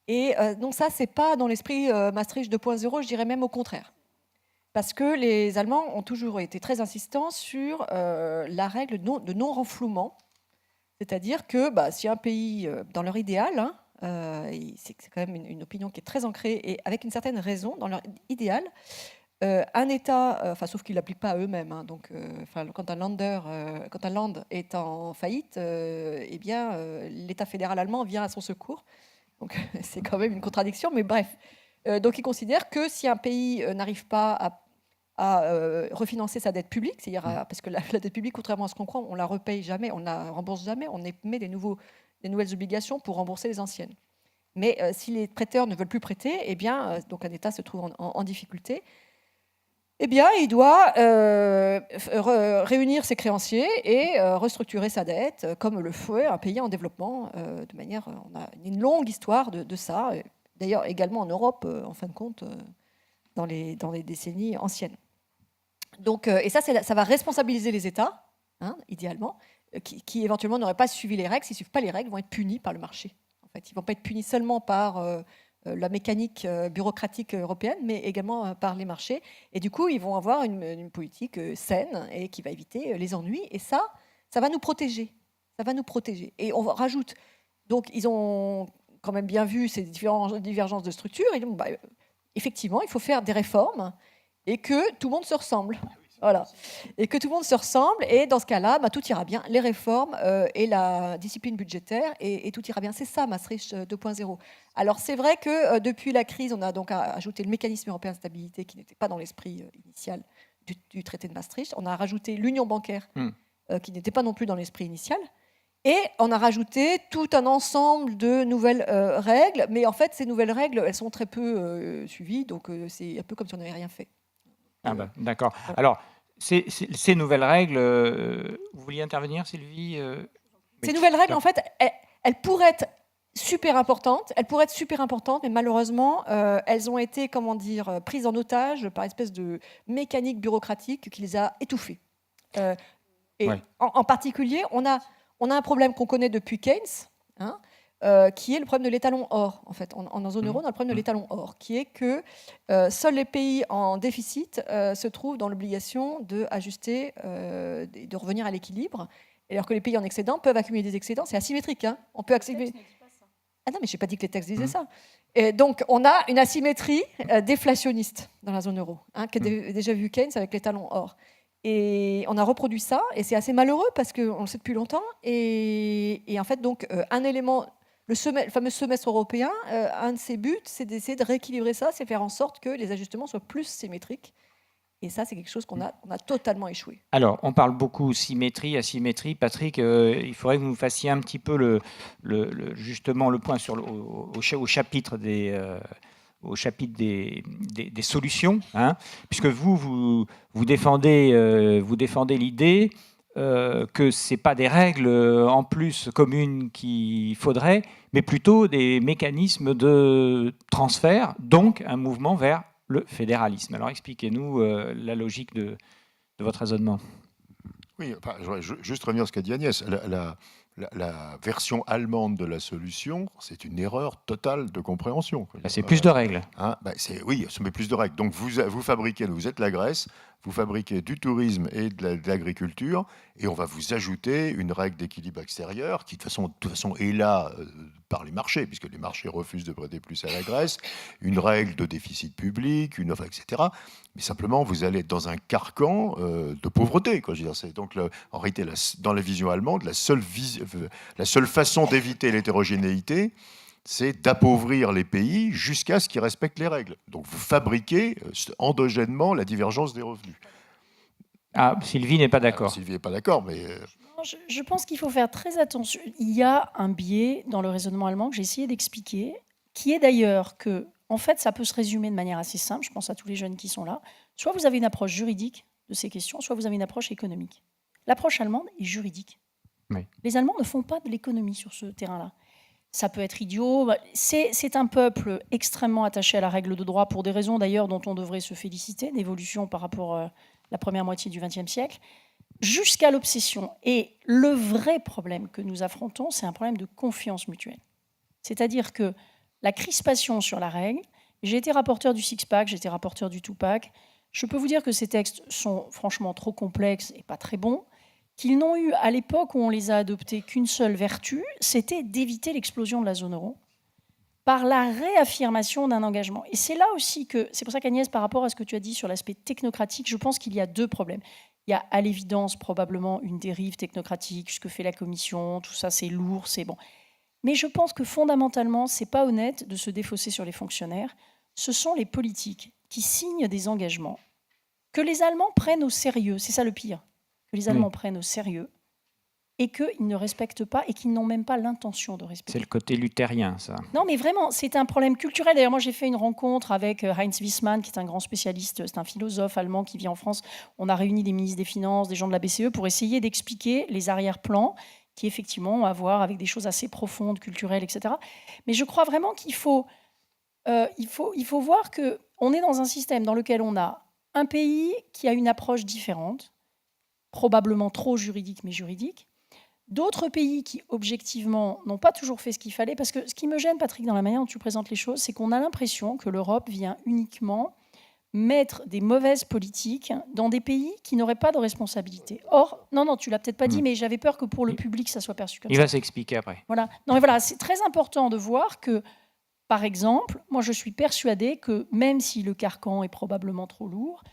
Speaker 3: Et donc ça, c'est pas dans l'esprit Maastricht 2.0, je dirais même au contraire, parce que les Allemands ont toujours été très insistants sur la règle de non-renflouement, c'est-à-dire que si un pays, dans leur idéal, c'est quand même une opinion qui est très ancrée et avec une certaine raison, dans leur idéal. Un État, sauf qu'ils ne l'appliquent pas à eux-mêmes. Donc, quand un land est en faillite, l'État fédéral allemand vient à son secours. Donc, c'est quand même une contradiction, mais bref. Donc, ils considèrent que si un pays n'arrive pas à refinancer sa dette publique, c'est-à-dire parce que la dette publique, contrairement à ce qu'on croit, on la repaye jamais, on la rembourse jamais, on émet des nouvelles obligations pour rembourser les anciennes. Mais si les prêteurs ne veulent plus prêter, donc un État se trouve en difficulté. Il doit réunir ses créanciers et restructurer sa dette, comme le fait un pays en développement. On a une longue histoire de ça, d'ailleurs également en Europe, en fin de compte, dans les décennies anciennes. Donc, et ça va responsabiliser les États, idéalement, qui éventuellement n'auraient pas suivi les règles. S'ils ne suivent pas les règles, vont être punis par le marché. En fait, ils ne vont pas être punis seulement par... la mécanique bureaucratique européenne, mais également par les marchés. Et du coup, ils vont avoir une politique saine et qui va éviter les ennuis. Et ça va nous protéger. Ça va nous protéger. Et on rajoute. Donc, ils ont quand même bien vu ces divergences de structure. Et donc, effectivement, il faut faire des réformes et que tout le monde se ressemble. Voilà. Et que tout le monde se ressemble, et dans ce cas-là, tout ira bien. Les réformes et la discipline budgétaire, et tout ira bien. C'est ça, Maastricht 2.0. Alors, c'est vrai que depuis la crise, on a donc ajouté le mécanisme européen de stabilité qui n'était pas dans l'esprit initial du traité de Maastricht. On a rajouté l'union bancaire qui n'était pas non plus dans l'esprit initial. Et on a rajouté tout un ensemble de nouvelles règles, mais en fait, ces nouvelles règles, elles sont très peu suivies, donc c'est un peu comme si on n'avait rien fait.
Speaker 1: D'accord. Alors, ces nouvelles règles, vous vouliez intervenir, Sylvie
Speaker 3: Ces nouvelles règles, en fait, elles pourraient être super importantes, mais malheureusement, elles ont été, prises en otage par une espèce de mécanique bureaucratique qui les a étouffées. En particulier, on a un problème qu'on connaît depuis Keynes, qui est le problème de l'étalon or. En fait, en zone euro, on a le problème de l'étalon or, qui est que seuls les pays en déficit se trouvent dans l'obligation d'ajuster, de revenir à l'équilibre, alors que les pays en excédent peuvent accumuler des excédents. C'est asymétrique. On peut accumuler. Ah non, mais je n'ai pas dit que les textes disaient ça. Et donc, on a une asymétrie déflationniste dans la zone euro, qui a déjà vu Keynes avec l'étalon or. Et on a reproduit ça, et c'est assez malheureux parce qu'on le sait depuis longtemps. Et en fait, donc, un élément, le fameux semestre européen, un de ses buts, c'est d'essayer de rééquilibrer ça, c'est faire en sorte que les ajustements soient plus symétriques. Et ça, c'est quelque chose qu'on a totalement échoué.
Speaker 1: Alors, on parle beaucoup symétrie, asymétrie. Patrick, il faudrait que vous nous fassiez un petit peu justement le point sur au chapitre des solutions, puisque vous défendez l'idée que ce n'est pas des règles en plus communes qu'il faudrait, mais plutôt des mécanismes de transfert, donc un mouvement vers le fédéralisme. Alors expliquez-nous la logique de votre raisonnement.
Speaker 2: Oui, enfin, je voudrais juste revenir sur ce qu'a dit Agnès. La version allemande de la solution, c'est une erreur totale de compréhension.
Speaker 1: C'est plus de règles.
Speaker 2: Oui, ça met plus de règles. Donc vous fabriquez, vous êtes la Grèce, vous fabriquez du tourisme et de l'agriculture, et on va vous ajouter une règle d'équilibre extérieur qui de toute façon est là par les marchés, puisque les marchés refusent de prêter plus à la Grèce, une règle de déficit public, etc. Mais simplement, vous allez être dans un carcan de pauvreté. Donc, en réalité, dans la vision allemande, la seule façon d'éviter l'hétérogénéité, c'est d'appauvrir les pays jusqu'à ce qu'ils respectent les règles. Donc vous fabriquez endogènement la divergence des revenus.
Speaker 1: Ah, Sylvie n'est pas d'accord.
Speaker 2: Sylvie n'est pas d'accord, mais...
Speaker 4: Je pense qu'il faut faire très attention. Il y a un biais dans le raisonnement allemand que j'ai essayé d'expliquer, qui est d'ailleurs que, en fait, ça peut se résumer de manière assez simple, je pense à tous les jeunes qui sont là. Soit vous avez une approche juridique de ces questions, soit vous avez une approche économique. L'approche allemande est juridique.
Speaker 1: Oui.
Speaker 4: Les Allemands ne font pas de l'économie sur ce terrain-là. Ça peut être idiot. C'est un peuple extrêmement attaché à la règle de droit, pour des raisons d'ailleurs dont on devrait se féliciter, d'évolution par rapport à la première moitié du XXe siècle, jusqu'à l'obsession. Et le vrai problème que nous affrontons, c'est un problème de confiance mutuelle. C'est-à-dire que la crispation sur la règle, j'ai été rapporteur du six-pack, j'ai été rapporteur du two-pack, je peux vous dire que ces textes sont franchement trop complexes et pas très bons, qu'ils n'ont eu, à l'époque où on les a adoptés, qu'une seule vertu, c'était d'éviter l'explosion de la zone euro par la réaffirmation d'un engagement. Et c'est là aussi que, c'est pour ça qu'Agnès, par rapport à ce que tu as dit sur l'aspect technocratique, je pense qu'il y a deux problèmes. Il y a à l'évidence probablement une dérive technocratique, ce que fait la Commission, tout ça c'est lourd, c'est bon. Mais je pense que fondamentalement, c'est pas honnête de se défausser sur les fonctionnaires. Ce sont les politiques qui signent des engagements que les Allemands prennent au sérieux, c'est ça le pire. Que les Allemands prennent au sérieux et qu'ils ne respectent pas et qu'ils n'ont même pas l'intention de respecter.
Speaker 1: C'est le côté luthérien, ça.
Speaker 4: Non, mais vraiment, c'est un problème culturel. D'ailleurs, moi, j'ai fait une rencontre avec Heinz Wissmann, qui est un grand spécialiste, c'est un philosophe allemand qui vit en France. On a réuni des ministres des Finances, des gens de la BCE, pour essayer d'expliquer les arrière-plans qui, effectivement, ont à voir avec des choses assez profondes, culturelles, etc. Mais je crois vraiment qu'il faut voir qu'on est dans un système dans lequel on a un pays qui a une approche différente, probablement trop juridique, mais juridique. D'autres pays qui, objectivement, n'ont pas toujours fait ce qu'il fallait. Parce que ce qui me gêne, Patrick, dans la manière dont tu présentes les choses, c'est qu'on a l'impression que l'Europe vient uniquement mettre des mauvaises politiques dans des pays qui n'auraient pas de responsabilité. Or, non, tu l'as peut-être pas dit, mais j'avais peur que pour le public, ça soit perçu comme ça.
Speaker 1: Il va s'expliquer après.
Speaker 4: Voilà. Non, mais voilà, c'est très important de voir que, par exemple, moi, je suis persuadée que, même si le carcan est probablement trop lourd,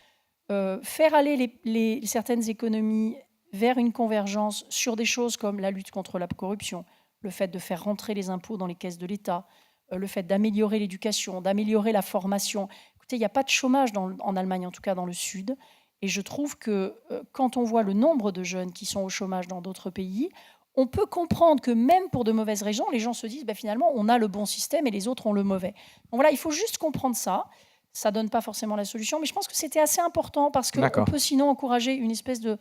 Speaker 4: faire aller certaines économies vers une convergence sur des choses comme la lutte contre la corruption, le fait de faire rentrer les impôts dans les caisses de l'État, le fait d'améliorer l'éducation, d'améliorer la formation. Écoutez, il n'y a pas de chômage en Allemagne, en tout cas dans le Sud. Et je trouve que quand on voit le nombre de jeunes qui sont au chômage dans d'autres pays, on peut comprendre que même pour de mauvaises raisons, les gens se disent finalement, on a le bon système et les autres ont le mauvais. Donc voilà, il faut juste comprendre ça. Ça ne donne pas forcément la solution, mais je pense que c'était assez important parce qu'on peut sinon encourager une espèce de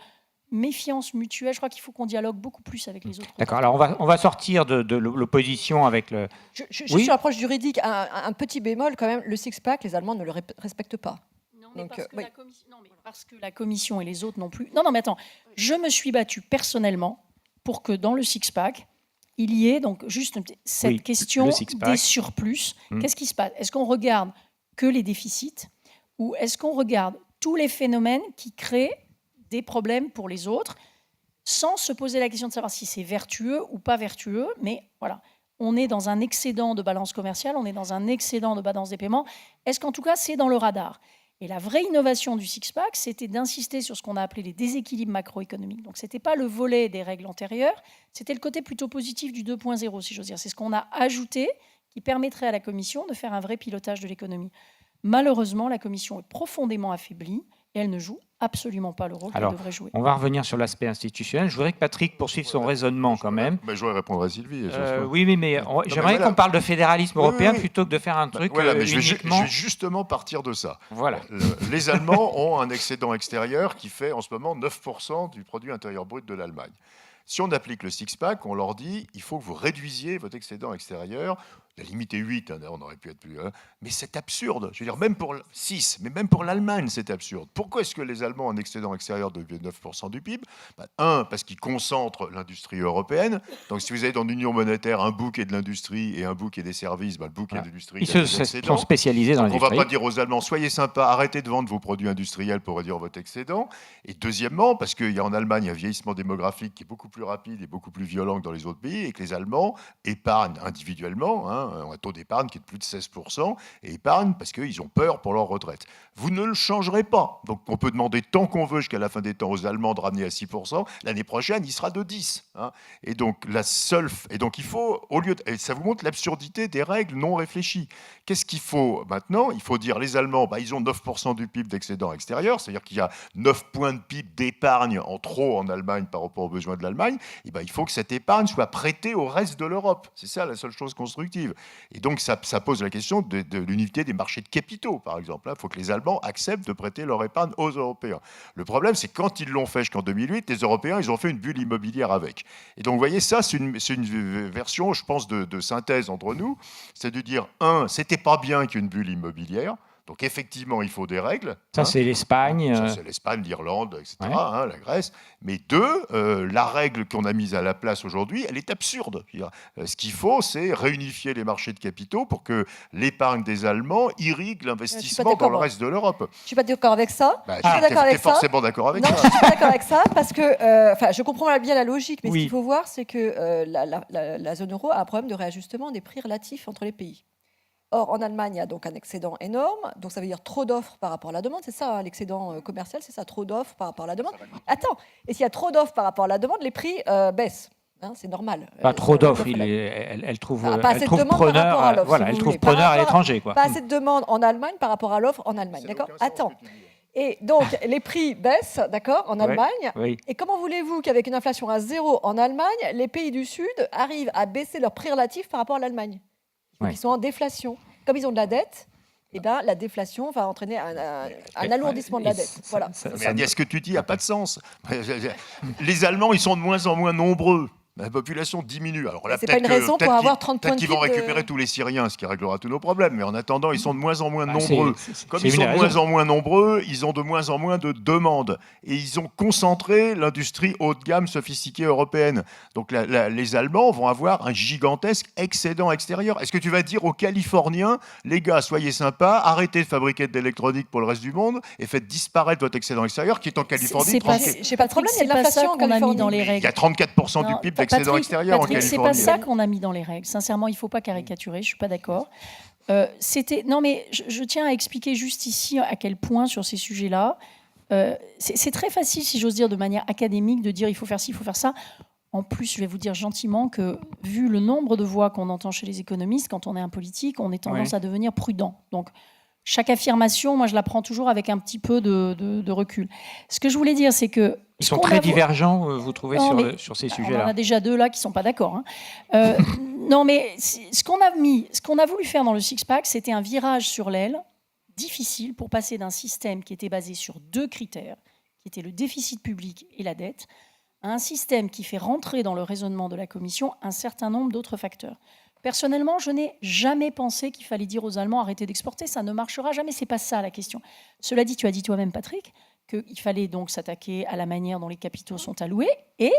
Speaker 4: méfiance mutuelle. Je crois qu'il faut qu'on dialogue beaucoup plus avec les autres.
Speaker 1: D'accord, alors on va sortir de l'opposition avec le...
Speaker 3: Juste sur l'approche juridique, un petit bémol quand même, le six-pack, les Allemands ne le respectent pas.
Speaker 4: Non, parce que la Commission et les autres non plus. Non, mais attends, je me suis battue personnellement pour que dans le six-pack, il y ait donc juste cette question des surplus. Qu'est-ce qui se passe? Est-ce qu'on regarde que les déficits ou est-ce qu'on regarde tous les phénomènes qui créent des problèmes pour les autres sans se poser la question de savoir si c'est vertueux ou pas vertueux? Mais voilà, on est dans un excédent de balance commerciale, on est dans un excédent de balance des paiements. Est-ce qu'en tout cas, c'est dans le radar? Et la vraie innovation du six-pack, c'était d'insister sur ce qu'on a appelé les déséquilibres macroéconomiques. Donc, ce n'était pas le volet des règles antérieures, c'était le côté plutôt positif du 2.0, si j'ose dire. C'est ce qu'on a ajouté qui permettrait à la Commission de faire un vrai pilotage de l'économie. Malheureusement, la Commission est profondément affaiblie et elle ne joue absolument pas le rôle qu'elle devrait jouer.
Speaker 1: On va revenir sur l'aspect institutionnel. Je voudrais que Patrick poursuive son raisonnement quand même.
Speaker 2: Mais je voudrais répondre à Sylvie.
Speaker 1: Oui, mais j'aimerais qu'on parle de fédéralisme européen plutôt que de faire un truc
Speaker 2: mais je
Speaker 1: uniquement...
Speaker 2: vais justement partir de ça.
Speaker 1: Voilà.
Speaker 2: Les Allemands ont un excédent extérieur qui fait en ce moment 9% du produit intérieur brut de l'Allemagne. Si on applique le six-pack, on leur dit il faut que vous réduisiez votre excédent extérieur. La limite est 8, on aurait pu être plus... mais c'est absurde. Je veux dire, même pour 6, mais même pour l'Allemagne, c'est absurde. Pourquoi est-ce que les Allemands ont un excédent extérieur de 9% du PIB? Parce qu'ils concentrent l'industrie européenne. Donc, si vous avez dans l'Union monétaire un bout qui est de l'industrie et un bout qui est des services, le bout qui est de l'industrie...
Speaker 1: Ils se sont spécialisés dans l'industrie.
Speaker 2: On ne va pas dire aux Allemands, soyez sympas, arrêtez de vendre vos produits industriels pour réduire votre excédent. Et deuxièmement, parce qu'il y a en Allemagne un vieillissement démographique qui est beaucoup plus rapide et beaucoup plus violent que dans les autres pays, et que les Allemands épargnent individuellement, un taux d'épargne qui est de plus de 16%, et épargnent parce qu'ils ont peur pour leur retraite. Vous ne le changerez pas. Donc on peut demander tant qu'on veut jusqu'à la fin des temps aux Allemands de ramener à 6%. L'année prochaine, il sera de 10%. Et donc il faut, et ça vous montre l'absurdité des règles non réfléchies. Qu'est-ce qu'il faut maintenant? Il faut dire les Allemands, ils ont 9% du PIB d'excédent extérieur, c'est-à-dire qu'il y a 9 points de PIB d'épargne en trop en Allemagne par rapport aux besoins de l'Allemagne. Et il faut que cette épargne soit prêtée au reste de l'Europe. C'est ça la seule chose constructive. Et donc, ça pose la question de l'unité des marchés de capitaux, par exemple. Il faut que les Allemands acceptent de prêter leur épargne aux Européens. Le problème, c'est que quand ils l'ont fait jusqu'en 2008, les Européens, ils ont fait une bulle immobilière avec. Et donc, vous voyez, ça, c'est une version, je pense, de synthèse entre nous. C'est de dire, c'était pas bien qu'il y ait une bulle immobilière. Donc, effectivement, il faut des règles.
Speaker 1: Ça, c'est l'Espagne.
Speaker 2: Ça, c'est l'Espagne, l'Irlande, etc., la Grèce. Mais la règle qu'on a mise à la place aujourd'hui, elle est absurde. Ce qu'il faut, c'est réunifier les marchés de capitaux pour que l'épargne des Allemands irrigue l'investissement dans le reste de l'Europe.
Speaker 3: Je ne suis pas d'accord avec ça.
Speaker 2: Tu es forcément d'accord avec ça.
Speaker 3: Non, je ne suis pas d'accord avec ça parce que je comprends bien la logique, mais ce qu'il faut voir, c'est que la zone euro a un problème de réajustement des prix relatifs entre les pays. Or, en Allemagne, il y a donc un excédent énorme, donc ça veut dire trop d'offres par rapport à la demande, c'est ça, l'excédent commercial, c'est ça, trop d'offres par rapport à la demande. Attends, et s'il y a trop d'offres par rapport à la demande, les prix baissent, c'est normal.
Speaker 1: Pas trop d'offres, elle trouve preneur à l'étranger.
Speaker 3: Pas assez de demande en Allemagne par rapport à l'offre en Allemagne, d'accord? Attends. Et donc, les prix baissent, d'accord, en Allemagne.
Speaker 1: Oui.
Speaker 3: Et comment voulez-vous qu'avec une inflation à 0 en Allemagne, les pays du Sud arrivent à baisser leurs prix relatifs par rapport à l'Allemagne? Ils sont en déflation. Comme ils ont de la dette, la déflation va entraîner un alourdissement de la dette. Voilà.
Speaker 2: Mais Agnès, ce que tu dis n'a pas de sens. Les Allemands, ils sont de moins en moins nombreux. La population diminue. Alors là,
Speaker 3: c'est pas une raison pour avoir 30 points de PIB.
Speaker 2: Peut-être qu'ils vont récupérer tous les Syriens, ce qui réglera tous nos problèmes. Mais en attendant, ils sont de moins en moins nombreux. Comme ils sont de moins en moins nombreux, ils ont de moins en moins de demandes. Et ils ont concentré l'industrie haut de gamme sophistiquée européenne. Donc les Allemands vont avoir un gigantesque excédent extérieur. Est-ce que tu vas dire aux Californiens, les gars, soyez sympas, arrêtez de fabriquer de l'électronique pour le reste du monde et faites disparaître votre excédent extérieur qui est en Californie.
Speaker 3: J'ai pas de problème, il y a de l'inflation en Californie.
Speaker 2: Il y a 34% du PIB d'excédent extérieur en Californie.
Speaker 4: C'est pas ça qu'on a mis dans les règles. Sincèrement, il ne faut pas caricaturer, je ne suis pas d'accord. Non, mais je tiens à expliquer juste ici à quel point, sur ces sujets-là, c'est très facile, si j'ose dire, de manière académique, de dire il faut faire ci, il faut faire ça. En plus, je vais vous dire gentiment que, vu le nombre de voix qu'on entend chez les économistes, quand on est un politique, on est tendance à devenir prudent. Donc, chaque affirmation, moi, je la prends toujours avec un petit peu de recul. Ce que je voulais dire, c'est que...
Speaker 1: Ils sont très divergents, vous trouvez,
Speaker 4: Non,
Speaker 1: sur ces
Speaker 4: on en
Speaker 1: sujets-là?
Speaker 4: a déjà 2 là qui ne sont pas d'accord. Hein. Non, mais ce qu'on a voulu faire dans le six-pack, c'était un virage sur l'aile difficile pour passer d'un système qui était basé sur 2 critères, qui étaient le déficit public et la dette, à un système qui fait rentrer dans le raisonnement de la Commission un certain nombre d'autres facteurs. Personnellement, je n'ai jamais pensé qu'il fallait dire aux Allemands arrêtez d'exporter, ça ne marchera jamais, c'est pas ça la question. Cela dit, tu as dit toi-même, Patrick, qu'il fallait donc s'attaquer à la manière dont les capitaux sont alloués, et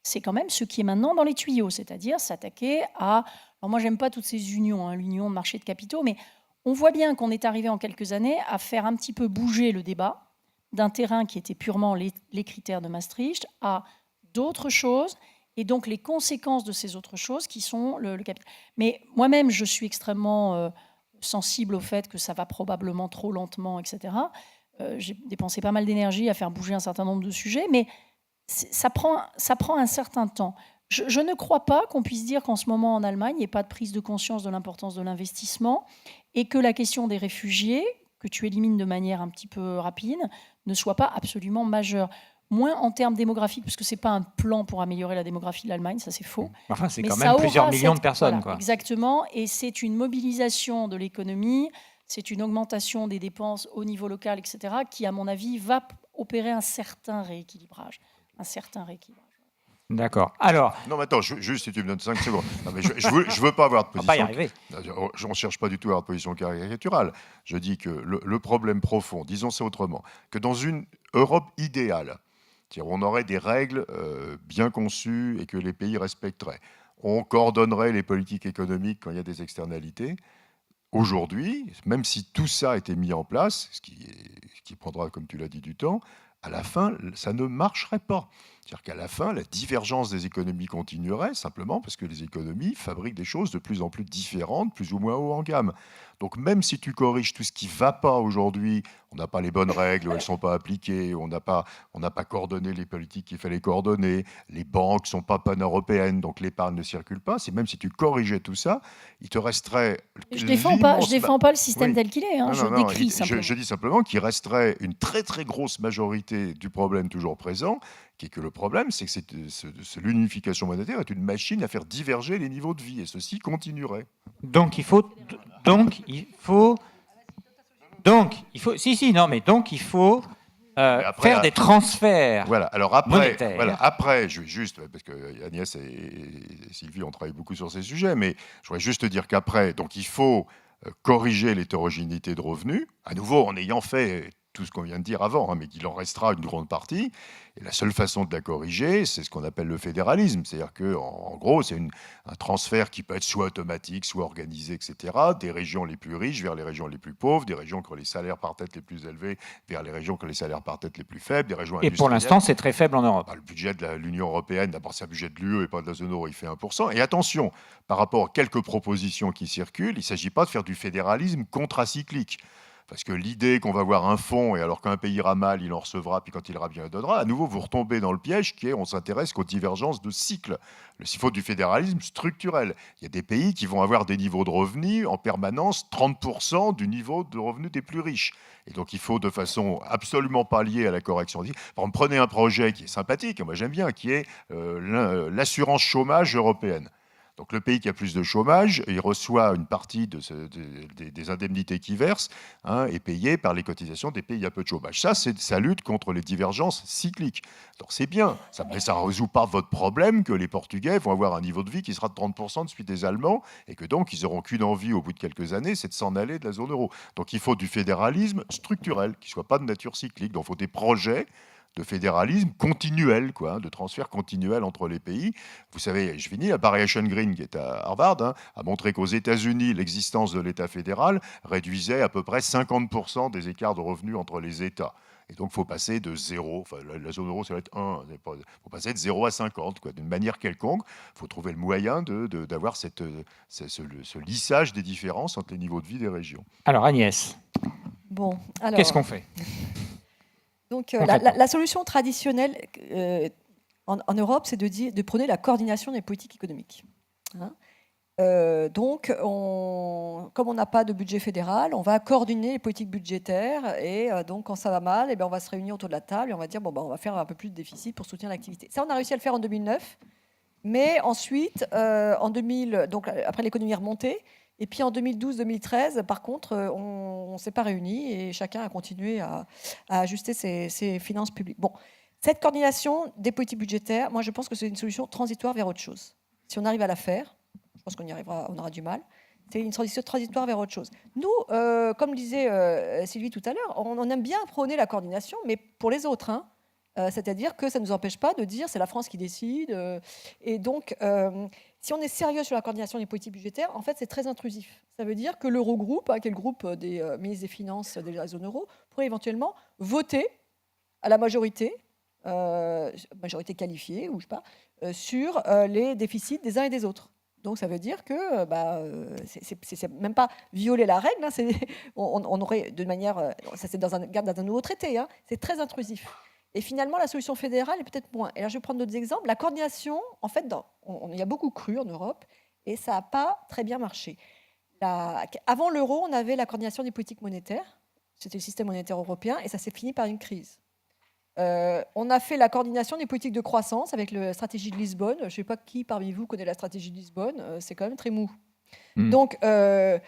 Speaker 4: c'est quand même ce qui est maintenant dans les tuyaux, c'est-à-dire s'attaquer à... Alors moi, j'aime pas toutes ces unions, hein, l'union de marché de capitaux, mais on voit bien qu'on est arrivé en quelques années à faire un petit peu bouger le débat d'un terrain qui était purement les critères de Maastricht à d'autres choses, et donc les conséquences de ces autres choses qui sont le capital. Mais moi-même, je suis extrêmement sensible au fait que ça va probablement trop lentement, etc. J'ai dépensé pas mal d'énergie à faire bouger un certain nombre de sujets, mais ça prend un certain temps. Je ne crois pas qu'on puisse dire qu'en ce moment en Allemagne, il n'y ait pas de prise de conscience de l'importance de l'investissement et que la question des réfugiés, que tu élimines de manière un petit peu rapide, ne soit pas absolument majeure. Moins en termes démographiques, parce que ce n'est pas un plan pour améliorer la démographie de l'Allemagne, ça c'est faux.
Speaker 1: Enfin, c'est
Speaker 4: Mais
Speaker 1: quand
Speaker 4: ça
Speaker 1: même plusieurs
Speaker 4: aura
Speaker 1: millions de personnes.
Speaker 4: Voilà,
Speaker 1: Quoi.
Speaker 4: exactement, et c'est une mobilisation de l'économie, c'est une augmentation des dépenses au niveau local, etc., qui, à mon avis, va opérer un certain rééquilibrage.
Speaker 1: D'accord. Alors...
Speaker 2: Non, mais attends, juste si tu me donnes 5 secondes. Non, mais je veux pas avoir de
Speaker 1: On va
Speaker 2: position...
Speaker 1: pas y arriver.
Speaker 2: On ne cherche pas du tout à avoir de position caricaturale. Je dis que le problème profond, disons ça autrement, que dans une Europe idéale, on aurait des règles bien conçues et que les pays respecteraient. On coordonnerait les politiques économiques quand il y a des externalités. Aujourd'hui, même si tout ça a été mis en place, ce qui prendra, comme tu l'as dit, du temps, à la fin, ça ne marcherait pas. C'est-à-dire qu'à la fin, la divergence des économies continuerait, simplement parce que les économies fabriquent des choses de plus en plus différentes, plus ou moins haut en gamme. Donc même si tu corriges tout ce qui ne va pas aujourd'hui, on n'a pas les bonnes règles, elles ne sont pas appliquées, on n'a pas coordonné les politiques qu'il fallait coordonner, les banques ne sont pas pan-européennes, donc l'épargne ne circule pas, c'est même si tu corrigeais tout ça, il te resterait...
Speaker 4: Je ne défends pas le système tel qu'il est, hein, je décris simplement.
Speaker 2: Je dis simplement qu'il resterait une très très grosse majorité du problème toujours présent, qui est que le problème, c'est que l'unification monétaire est une machine à faire diverger les niveaux de vie, et ceci continuerait.
Speaker 1: Donc il faut faire des transferts.
Speaker 2: Voilà. Alors après, juste parce que Agnès et Sylvie ont travaillé beaucoup sur ces sujets, mais je voudrais juste te dire qu'après, donc il faut corriger l'hétérogénéité de revenus, à nouveau en ayant fait tout ce qu'on vient de dire avant, hein, mais qu'il en restera une grande partie. Et la seule façon de la corriger, c'est ce qu'on appelle le fédéralisme. C'est-à-dire qu'en gros, c'est un transfert qui peut être soit automatique, soit organisé, etc., des régions les plus riches vers les régions les plus pauvres, des régions qui ont les salaires par tête les plus élevés vers les régions qui ont les salaires par tête les plus faibles, des régions industrielles.
Speaker 1: Et pour l'instant, c'est très faible en Europe.
Speaker 2: Le budget de l'Union européenne, d'abord c'est un budget de l'UE et pas de la zone euro, il fait 1%. Et attention, par rapport à quelques propositions qui circulent, il ne s'agit pas de faire du fédéralisme contracyclique. Parce que l'idée qu'on va avoir un fonds, et alors qu'un pays ira mal, il en recevra, puis quand il ira bien, il donnera, à nouveau, vous retombez dans le piège qui est on s'intéresse qu'aux divergences de cycle. Il faut du fédéralisme structurel. Il y a des pays qui vont avoir des niveaux de revenus en permanence 30% du niveau de revenus des plus riches. Et donc, il faut de façon absolument pas liée à la correction. Par exemple, prenez un projet qui est sympathique, moi j'aime bien, qui est l'assurance chômage européenne. Donc le pays qui a plus de chômage, il reçoit une partie des indemnités qu'il verse, hein, est payé par les cotisations des pays à peu de chômage. Ça lutte contre les divergences cycliques. Donc c'est bien, mais ça ne résout pas votre problème que les Portugais vont avoir un niveau de vie qui sera de 30% de celui des Allemands et que donc ils n'auront qu'une envie au bout de quelques années, c'est de s'en aller de la zone euro. Donc il faut du fédéralisme structurel qui ne soit pas de nature cyclique. Donc il faut des projets de fédéralisme continuel, de transfert continuel entre les pays. Vous savez, je finis, la Barry Eichengreen, qui est à Harvard, a montré qu'aux États-Unis, l'existence de l'État fédéral réduisait à peu près 50% des écarts de revenus entre les États. Et donc, il faut passer de 0, enfin, la zone euro, ça va être 1, il faut passer de 0 à 50, d'une manière quelconque. Il faut trouver le moyen d'avoir ce lissage des différences entre les niveaux de vie des régions.
Speaker 1: Alors, Agnès, qu'est-ce qu'on fait ?
Speaker 3: Donc, la solution traditionnelle en Europe, c'est de prôner la coordination des politiques économiques. Hein. Donc, comme on n'a pas de budget fédéral, on va coordonner les politiques budgétaires et donc quand ça va mal, on va se réunir autour de la table et on va dire on va faire un peu plus de déficit pour soutenir l'activité. Ça, on a réussi à le faire en 2009, mais ensuite, en 2000, donc après l'économie est remontée, et puis en 2012-2013, par contre, on ne s'est pas réunis et chacun a continué à ajuster ses finances publiques. Bon, cette coordination des politiques budgétaires, moi je pense que c'est une solution transitoire vers autre chose. Si on arrive à la faire, je pense qu'on y arrivera, on aura du mal. C'est une transition transitoire vers autre chose. Nous, comme disait Sylvie tout à l'heure, on aime bien prôner la coordination, mais pour les autres. Hein. C'est-à-dire que ça ne nous empêche pas de dire c'est la France qui décide. Et donc, si on est sérieux sur la coordination des politiques budgétaires, en fait, c'est très intrusif. Ça veut dire que l'Eurogroupe, qui est le groupe des ministres des Finances de la zone euro, pourrait éventuellement voter à la majorité, majorité qualifiée, ou je sais pas, sur les déficits des uns et des autres. Donc ça veut dire que c'est même pas violer la règle, hein, on aurait de manière, ça c'est dans un nouveau traité, hein, c'est très intrusif. Et finalement la solution fédérale est peut-être moins. Et là je vais prendre d'autres exemples. La coordination, en fait, on y a beaucoup cru en Europe et ça n'a pas très bien marché. Avant l'euro, on avait la coordination des politiques monétaires, c'était le système monétaire européen et ça s'est fini par une crise. On a fait la coordination des politiques de croissance avec la stratégie de Lisbonne. Je ne sais pas qui parmi vous connaît la stratégie de Lisbonne. C'est quand même très mou. Donc, je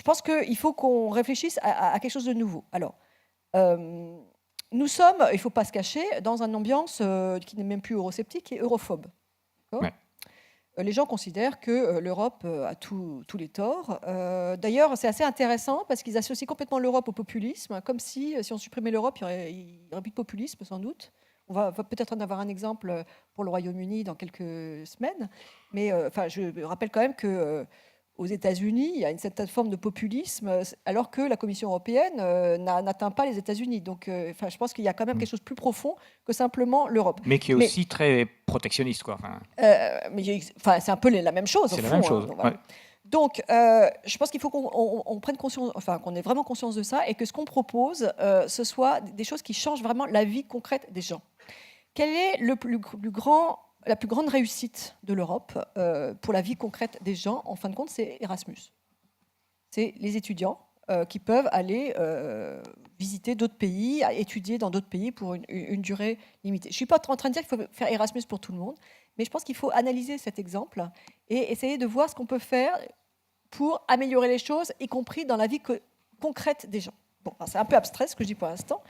Speaker 3: pense qu'il faut qu'on réfléchisse à quelque chose de nouveau. Alors, nous sommes, il ne faut pas se cacher, dans une ambiance qui n'est même plus eurosceptique, qui est europhobe. Ouais. Les gens considèrent que l'Europe a tous les torts. D'ailleurs, c'est assez intéressant parce qu'ils associent complètement l'Europe au populisme, comme si on supprimait l'Europe, il n'y aurait plus de populisme, sans doute. On va peut-être en avoir un exemple pour le Royaume-Uni dans quelques semaines. Mais je rappelle quand même qu'aux États-Unis, il y a une certaine forme de populisme, alors que la Commission européenne n'atteint pas les États-Unis. Donc, je pense qu'il y a quand même quelque chose de plus profond que simplement l'Europe.
Speaker 1: Mais qui est aussi très protectionniste, quoi.
Speaker 3: C'est un peu la même chose.
Speaker 1: C'est la même chose.
Speaker 3: Voilà. Ouais. Donc, je pense qu'il faut qu'on prenne conscience, qu'on ait vraiment conscience de ça, et que ce qu'on propose, ce soit des choses qui changent vraiment la vie concrète des gens. Quelle est la plus grande réussite de l'Europe pour la vie concrète des gens? En fin de compte, c'est Erasmus. C'est les étudiants qui peuvent aller visiter d'autres pays, étudier dans d'autres pays pour une durée limitée. Je ne suis pas en train de dire qu'il faut faire Erasmus pour tout le monde, mais je pense qu'il faut analyser cet exemple et essayer de voir ce qu'on peut faire pour améliorer les choses, y compris dans la vie concrète des gens. Bon, c'est un peu abstrait ce que je dis pour l'instant.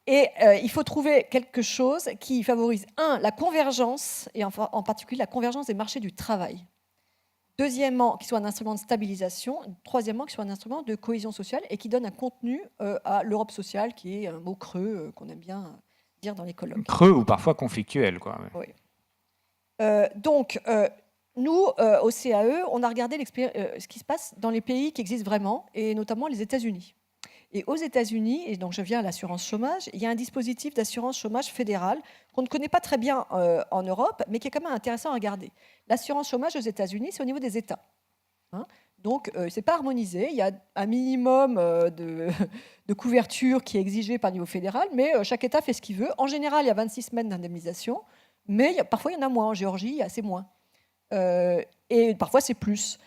Speaker 3: Il faut trouver quelque chose qui favorise, la convergence, et en particulier la convergence des marchés du travail. Deuxièmement, qui soit un instrument de stabilisation. Troisièmement, qui soit un instrument de cohésion sociale et qui donne un contenu à l'Europe sociale, qui est un mot creux qu'on aime bien dire dans les colloques.
Speaker 1: Creux ou parfois conflictuel, quoi.
Speaker 3: Oui. Nous, au CAE, on a regardé ce qui se passe dans les pays qui existent vraiment, et notamment les États-Unis. Et aux États-Unis, et donc je viens à l'assurance chômage, il y a un dispositif d'assurance chômage fédéral qu'on ne connaît pas très bien en Europe, mais qui est quand même intéressant à regarder. L'assurance chômage aux États-Unis, c'est au niveau des États. Donc, ce n'est pas harmonisé. Il y a un minimum de couverture qui est exigé par le niveau fédéral, mais chaque État fait ce qu'il veut. En général, il y a 26 semaines d'indemnisation, mais parfois, il y en a moins. En Géorgie, il y a assez moins. Et parfois, c'est plus.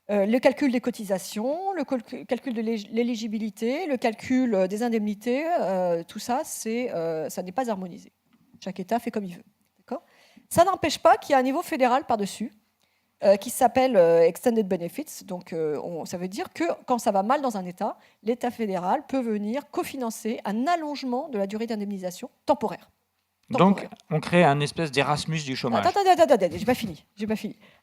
Speaker 3: Le calcul des cotisations, le calcul de l'éligibilité, le calcul des indemnités, tout ça, ça n'est pas harmonisé. Chaque État fait comme il veut. D'accord ? Ça n'empêche pas qu'il y a un niveau fédéral par-dessus qui s'appelle Extended Benefits. Donc, ça veut dire que quand ça va mal dans un État, l'État fédéral peut venir cofinancer un allongement de la durée d'indemnisation temporaire.
Speaker 1: Donc, on crée un espèce d'Erasmus du chômage.
Speaker 3: Attends, j'ai pas fini.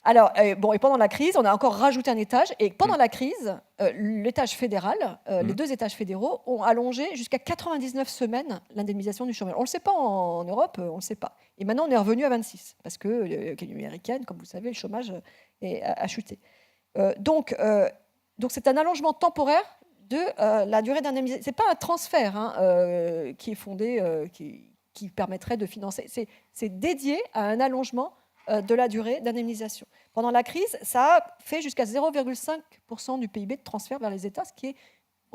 Speaker 3: Alors, et pendant la crise, on a encore rajouté un étage. Et pendant la crise, l'étage fédéral, les deux étages fédéraux ont allongé jusqu'à 99 semaines l'indemnisation du chômage. On ne le sait pas en Europe, on ne le sait pas. Et maintenant, on est revenu à 26, parce que l'économie américaine, comme vous savez, le chômage a chuté. Donc, c'est un allongement temporaire de la durée d'indemnisation. Ce n'est pas un transfert qui est fondé... qui permettrait de financer. C'est dédié à un allongement de la durée d'indemnisation. Pendant la crise, ça a fait jusqu'à 0,5% du PIB de transfert vers les États, ce qui est,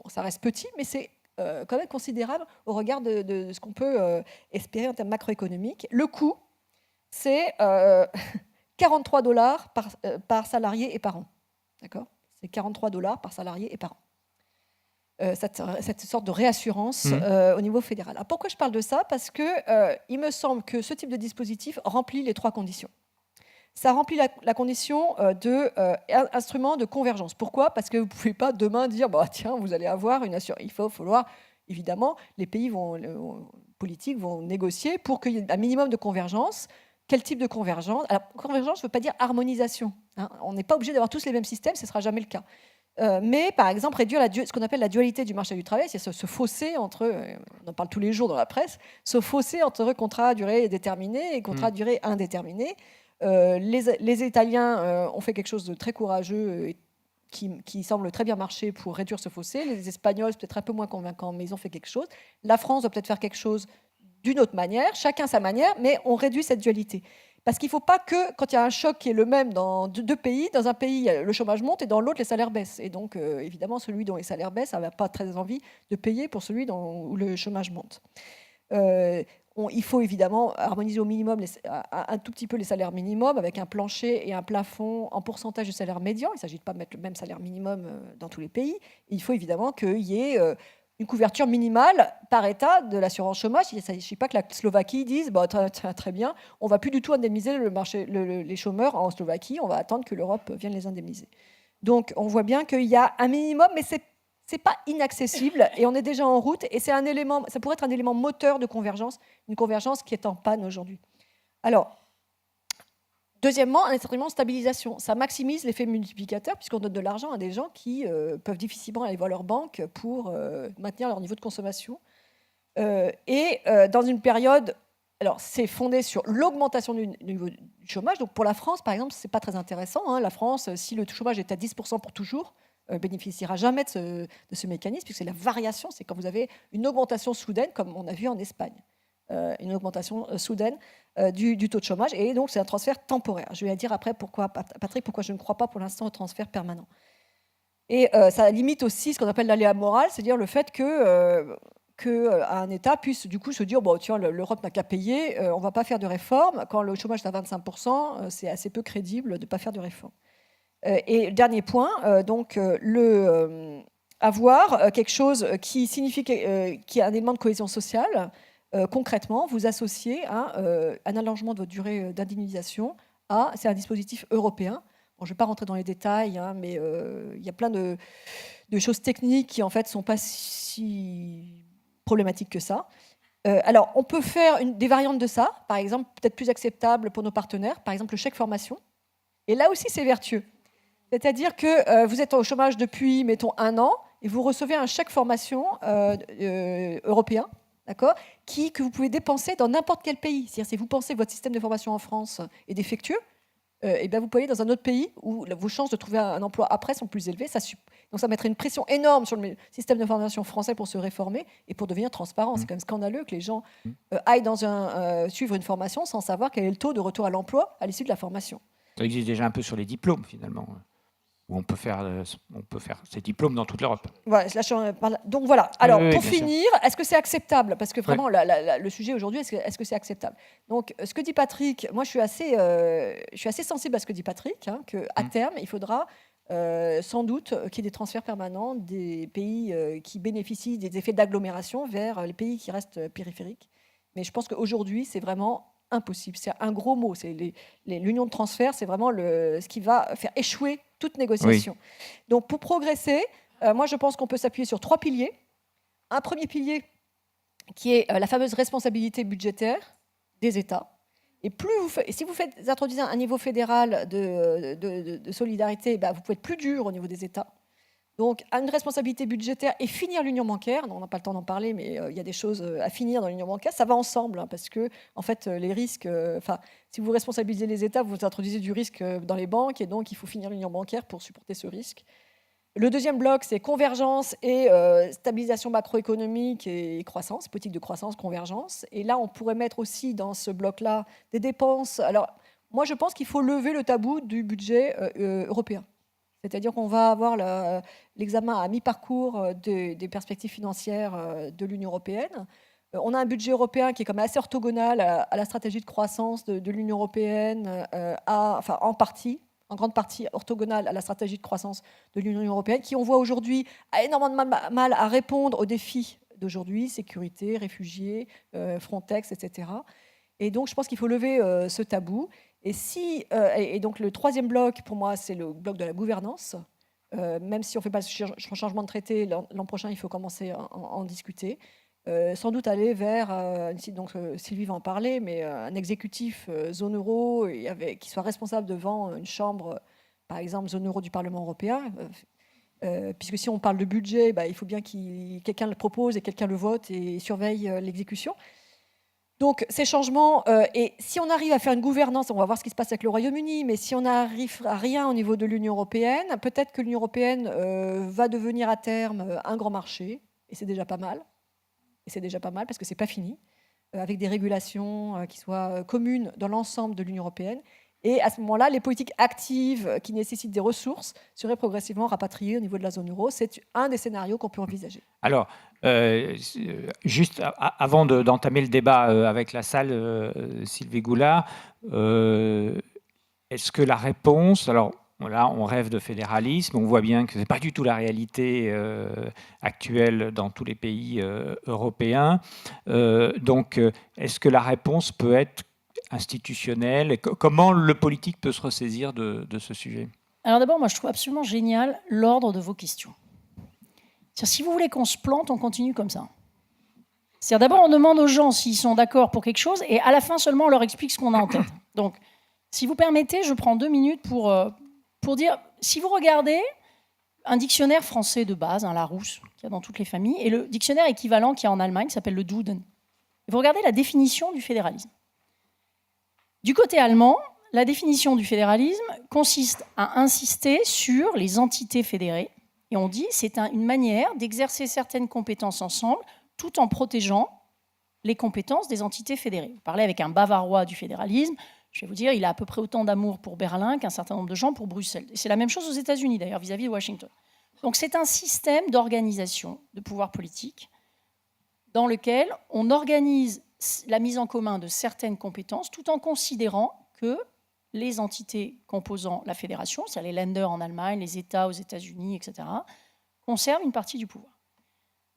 Speaker 3: ça reste petit, mais c'est quand même considérable au regard de ce qu'on peut espérer en termes macroéconomiques. Le coût, c'est $43 par salarié et par an. D'accord ? C'est $43 par salarié et par an. Cette sorte de réassurance au niveau fédéral. Alors pourquoi je parle de ça ? Parce qu'il me semble que ce type de dispositif remplit les 3 conditions. Ça remplit la condition d'instrument de convergence. Pourquoi ? Parce que vous ne pouvez pas demain dire bah, tiens, vous allez avoir une assurance. Il va falloir, évidemment, les pays politiques vont négocier pour qu'il y ait un minimum de convergence. Quel type de convergence ? Alors, convergence ne veut pas dire harmonisation. Hein. On n'est pas obligé d'avoir tous les mêmes systèmes, ce ne sera jamais le cas. Mais par exemple, réduire ce qu'on appelle la dualité du marché du travail, c'est ce fossé entre, on en parle tous les jours dans la presse, ce fossé entre contrat à durée déterminée et contrat à durée indéterminée. Les Italiens ont fait quelque chose de très courageux et qui semble très bien marcher pour réduire ce fossé. Les Espagnols, c'est peut-être un peu moins convaincant, mais ils ont fait quelque chose. La France doit peut-être faire quelque chose d'une autre manière, chacun sa manière, mais on réduit cette dualité. Parce qu'il ne faut pas que, quand il y a un choc qui est le même dans 2 pays, dans un pays, le chômage monte et dans l'autre, les salaires baissent. Et donc, évidemment, celui dont les salaires baissent n'a pas très envie de payer pour celui où le chômage monte. Il faut évidemment harmoniser au minimum un tout petit peu les salaires minimums avec un plancher et un plafond en pourcentage du salaire médian. Il ne s'agit pas de mettre le même salaire minimum dans tous les pays. Et il faut évidemment qu'il y ait une couverture minimale par État de l'assurance chômage. Il ne s'agit pas que la Slovaquie dise bah, très bien, on ne va plus du tout indemniser les chômeurs en Slovaquie, on va attendre que l'Europe vienne les indemniser. Donc on voit bien qu'il y a un minimum, mais ce n'est pas inaccessible et on est déjà en route. Et ça pourrait être un élément moteur de convergence, une convergence qui est en panne aujourd'hui. Alors, deuxièmement, un instrument de stabilisation. Ça maximise l'effet multiplicateur puisqu'on donne de l'argent à des gens qui peuvent difficilement aller voir leur banque pour maintenir leur niveau de consommation. Dans une période... Alors, c'est fondé sur l'augmentation du niveau du chômage. Donc, pour la France, par exemple, ce n'est pas très intéressant. Hein. La France, si le chômage est à 10% pour toujours, bénéficiera jamais de ce mécanisme puisque c'est la variation. C'est quand vous avez une augmentation soudaine, comme on a vu en Espagne. Une augmentation soudaine du taux de chômage. Et donc, c'est un transfert temporaire. Je vais dire après, Patrick, pourquoi je ne crois pas pour l'instant au transfert permanent. Et ça limite aussi ce qu'on appelle l'aléa moral, c'est-à-dire le fait qu'un État puisse du coup se dire bon, tiens, l'Europe n'a qu'à payer, on ne va pas faire de réforme. Quand le chômage est à 25%, c'est assez peu crédible de ne pas faire de réforme. Et dernier point, avoir quelque chose qui signifie qu'il y a un élément de cohésion sociale. Concrètement, vous associez un allongement de votre durée d'indemnisation c'est un dispositif européen. Bon, je ne vais pas rentrer dans les détails, hein, mais il y a plein de choses techniques qui en fait sont pas si problématiques que ça. Alors, on peut faire des variantes de ça, par exemple, peut-être plus acceptable pour nos partenaires, par exemple le chèque formation. Et là aussi, c'est vertueux. C'est-à-dire que vous êtes au chômage depuis, mettons, 1 an, et vous recevez un chèque formation européen, d'accord, que vous pouvez dépenser dans n'importe quel pays. C'est-à-dire, si vous pensez que votre système de formation en France est défectueux, et bien vous pouvez aller dans un autre pays où vos chances de trouver un emploi après sont plus élevées. Donc ça mettrait une pression énorme sur le système de formation français pour se réformer et pour devenir transparent. C'est quand même scandaleux que les gens aillent suivre une formation sans savoir quel est le taux de retour à l'emploi à l'issue de la formation.
Speaker 1: Ça existe déjà un peu sur les diplômes, finalement, où on peut faire ces diplômes dans toute l'Europe.
Speaker 3: Voilà, donc voilà. Alors,
Speaker 1: oui,
Speaker 3: pour
Speaker 1: bien
Speaker 3: finir, est-ce que c'est acceptable ? Parce que vraiment, le sujet aujourd'hui, est-ce que c'est acceptable ? Donc, ce que dit Patrick, moi, je suis assez sensible à ce que dit Patrick, hein, qu'à terme, il faudra sans doute qu'il y ait des transferts permanents des pays qui bénéficient des effets d'agglomération vers les pays qui restent périphériques. Mais je pense qu'aujourd'hui, c'est vraiment impossible. C'est un gros mot. L'union de transfert, c'est vraiment ce qui va faire échouer toute négociation. Oui. Donc, pour progresser, moi, je pense qu'on peut s'appuyer sur 3 piliers. Un premier pilier qui est la fameuse responsabilité budgétaire des États. Et si vous introduisez un niveau fédéral de solidarité, vous pouvez être plus dur au niveau des États. Donc, une responsabilité budgétaire et finir l'union bancaire. On n'a pas le temps d'en parler, mais il y a des choses à finir dans l'union bancaire. Ça va ensemble, hein, parce que, en fait, les risques... si vous responsabilisez les États, vous introduisez du risque dans les banques, et donc il faut finir l'union bancaire pour supporter ce risque. Le deuxième bloc, c'est convergence et stabilisation macroéconomique et croissance, politique de croissance, convergence. Et là, on pourrait mettre aussi dans ce bloc-là des dépenses. Alors, moi, je pense qu'il faut lever le tabou du budget européen. C'est-à-dire qu'on va avoir l'examen à mi-parcours des perspectives financières de l'Union européenne. On a un budget européen qui est quand même assez orthogonal à la stratégie de croissance de l'Union européenne, en grande partie orthogonal à la stratégie de croissance de l'Union européenne, qui, on voit aujourd'hui, a énormément de mal à répondre aux défis d'aujourd'hui, sécurité, réfugiés, Frontex, etc. Et donc, je pense qu'il faut lever ce tabou. Et donc, le troisième bloc, pour moi, c'est le bloc de la gouvernance. Même si on ne fait pas le changement de traité, l'an prochain, il faut commencer à en discuter. Sans doute aller vers, donc Sylvie va en parler, mais un exécutif zone euro qui soit responsable devant une chambre, par exemple, zone euro du Parlement européen. Puisque si on parle de budget, il faut bien que quelqu'un le propose et quelqu'un le vote et surveille l'exécution. Donc ces changements, et si on arrive à faire une gouvernance, on va voir ce qui se passe avec le Royaume-Uni, mais si on n'arrive à rien au niveau de l'Union européenne, peut-être que l'Union européenne va devenir à terme un grand marché, et c'est déjà pas mal. Et c'est déjà pas mal parce que c'est pas fini, avec des régulations qui soient communes dans l'ensemble de l'Union européenne. Et à ce moment-là, les politiques actives qui nécessitent des ressources seraient progressivement rapatriées au niveau de la zone euro. C'est un des scénarios qu'on peut envisager.
Speaker 1: Alors, juste avant d'entamer le débat avec la salle, Sylvie Goulard, est-ce que la réponse... Alors, là, on rêve de fédéralisme, on voit bien que ce n'est pas du tout la réalité actuelle dans tous les pays européens. Donc, est-ce que la réponse peut être institutionnelle? Comment le politique peut se ressaisir de ce sujet?
Speaker 4: Alors d'abord, moi, je trouve absolument génial l'ordre de vos questions. C'est-à-dire, si vous voulez qu'on se plante, on continue comme ça. C'est-à-dire, d'abord, on demande aux gens s'ils sont d'accord pour quelque chose, et à la fin seulement, on leur explique ce qu'on a en tête. Donc, si vous permettez, je prends 2 minutes pour dire, si vous regardez un dictionnaire français de base, un Larousse, qu'il y a dans toutes les familles, et le dictionnaire équivalent qu'il y a en Allemagne, qui s'appelle le Duden, et vous regardez la définition du fédéralisme. Du côté allemand, la définition du fédéralisme consiste à insister sur les entités fédérées, et on dit c'est une manière d'exercer certaines compétences ensemble, tout en protégeant les compétences des entités fédérées. Vous parlez avec un Bavarois du fédéralisme, je vais vous dire, il a à peu près autant d'amour pour Berlin qu'un certain nombre de gens pour Bruxelles. Et c'est la même chose aux États-Unis, d'ailleurs, vis-à-vis de Washington. Donc c'est un système d'organisation de pouvoir politique dans lequel on organise la mise en commun de certaines compétences tout en considérant que les entités composant la fédération, c'est-à-dire les Länder en Allemagne, les États aux États-Unis, etc., conservent une partie du pouvoir.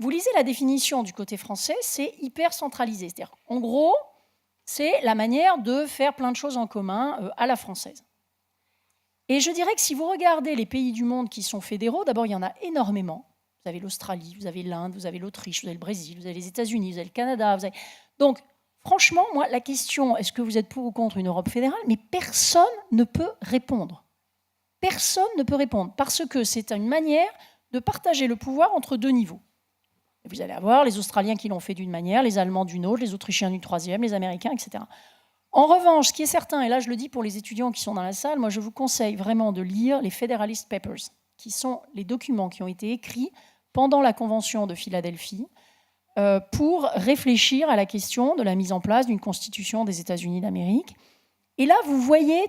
Speaker 4: Vous lisez la définition du côté français, c'est hyper centralisé. C'est-à-dire, en gros, c'est la manière de faire plein de choses en commun à la française. Et je dirais que si vous regardez les pays du monde qui sont fédéraux, d'abord, il y en a énormément. Vous avez l'Australie, vous avez l'Inde, vous avez l'Autriche, vous avez le Brésil, vous avez les États-Unis, vous avez le Canada. Donc, franchement, moi, la question, est-ce que vous êtes pour ou contre une Europe fédérale? Mais personne ne peut répondre. Personne ne peut répondre, parce que c'est une manière de partager le pouvoir entre 2 niveaux. Et vous allez avoir les Australiens qui l'ont fait d'une manière, les Allemands d'une autre, les Autrichiens d'une troisième, les Américains, etc. En revanche, ce qui est certain, et là je le dis pour les étudiants qui sont dans la salle, moi je vous conseille vraiment de lire les Federalist Papers, qui sont les documents qui ont été écrits pendant la Convention de Philadelphie pour réfléchir à la question de la mise en place d'une constitution des États-Unis d'Amérique. Et là, vous voyez,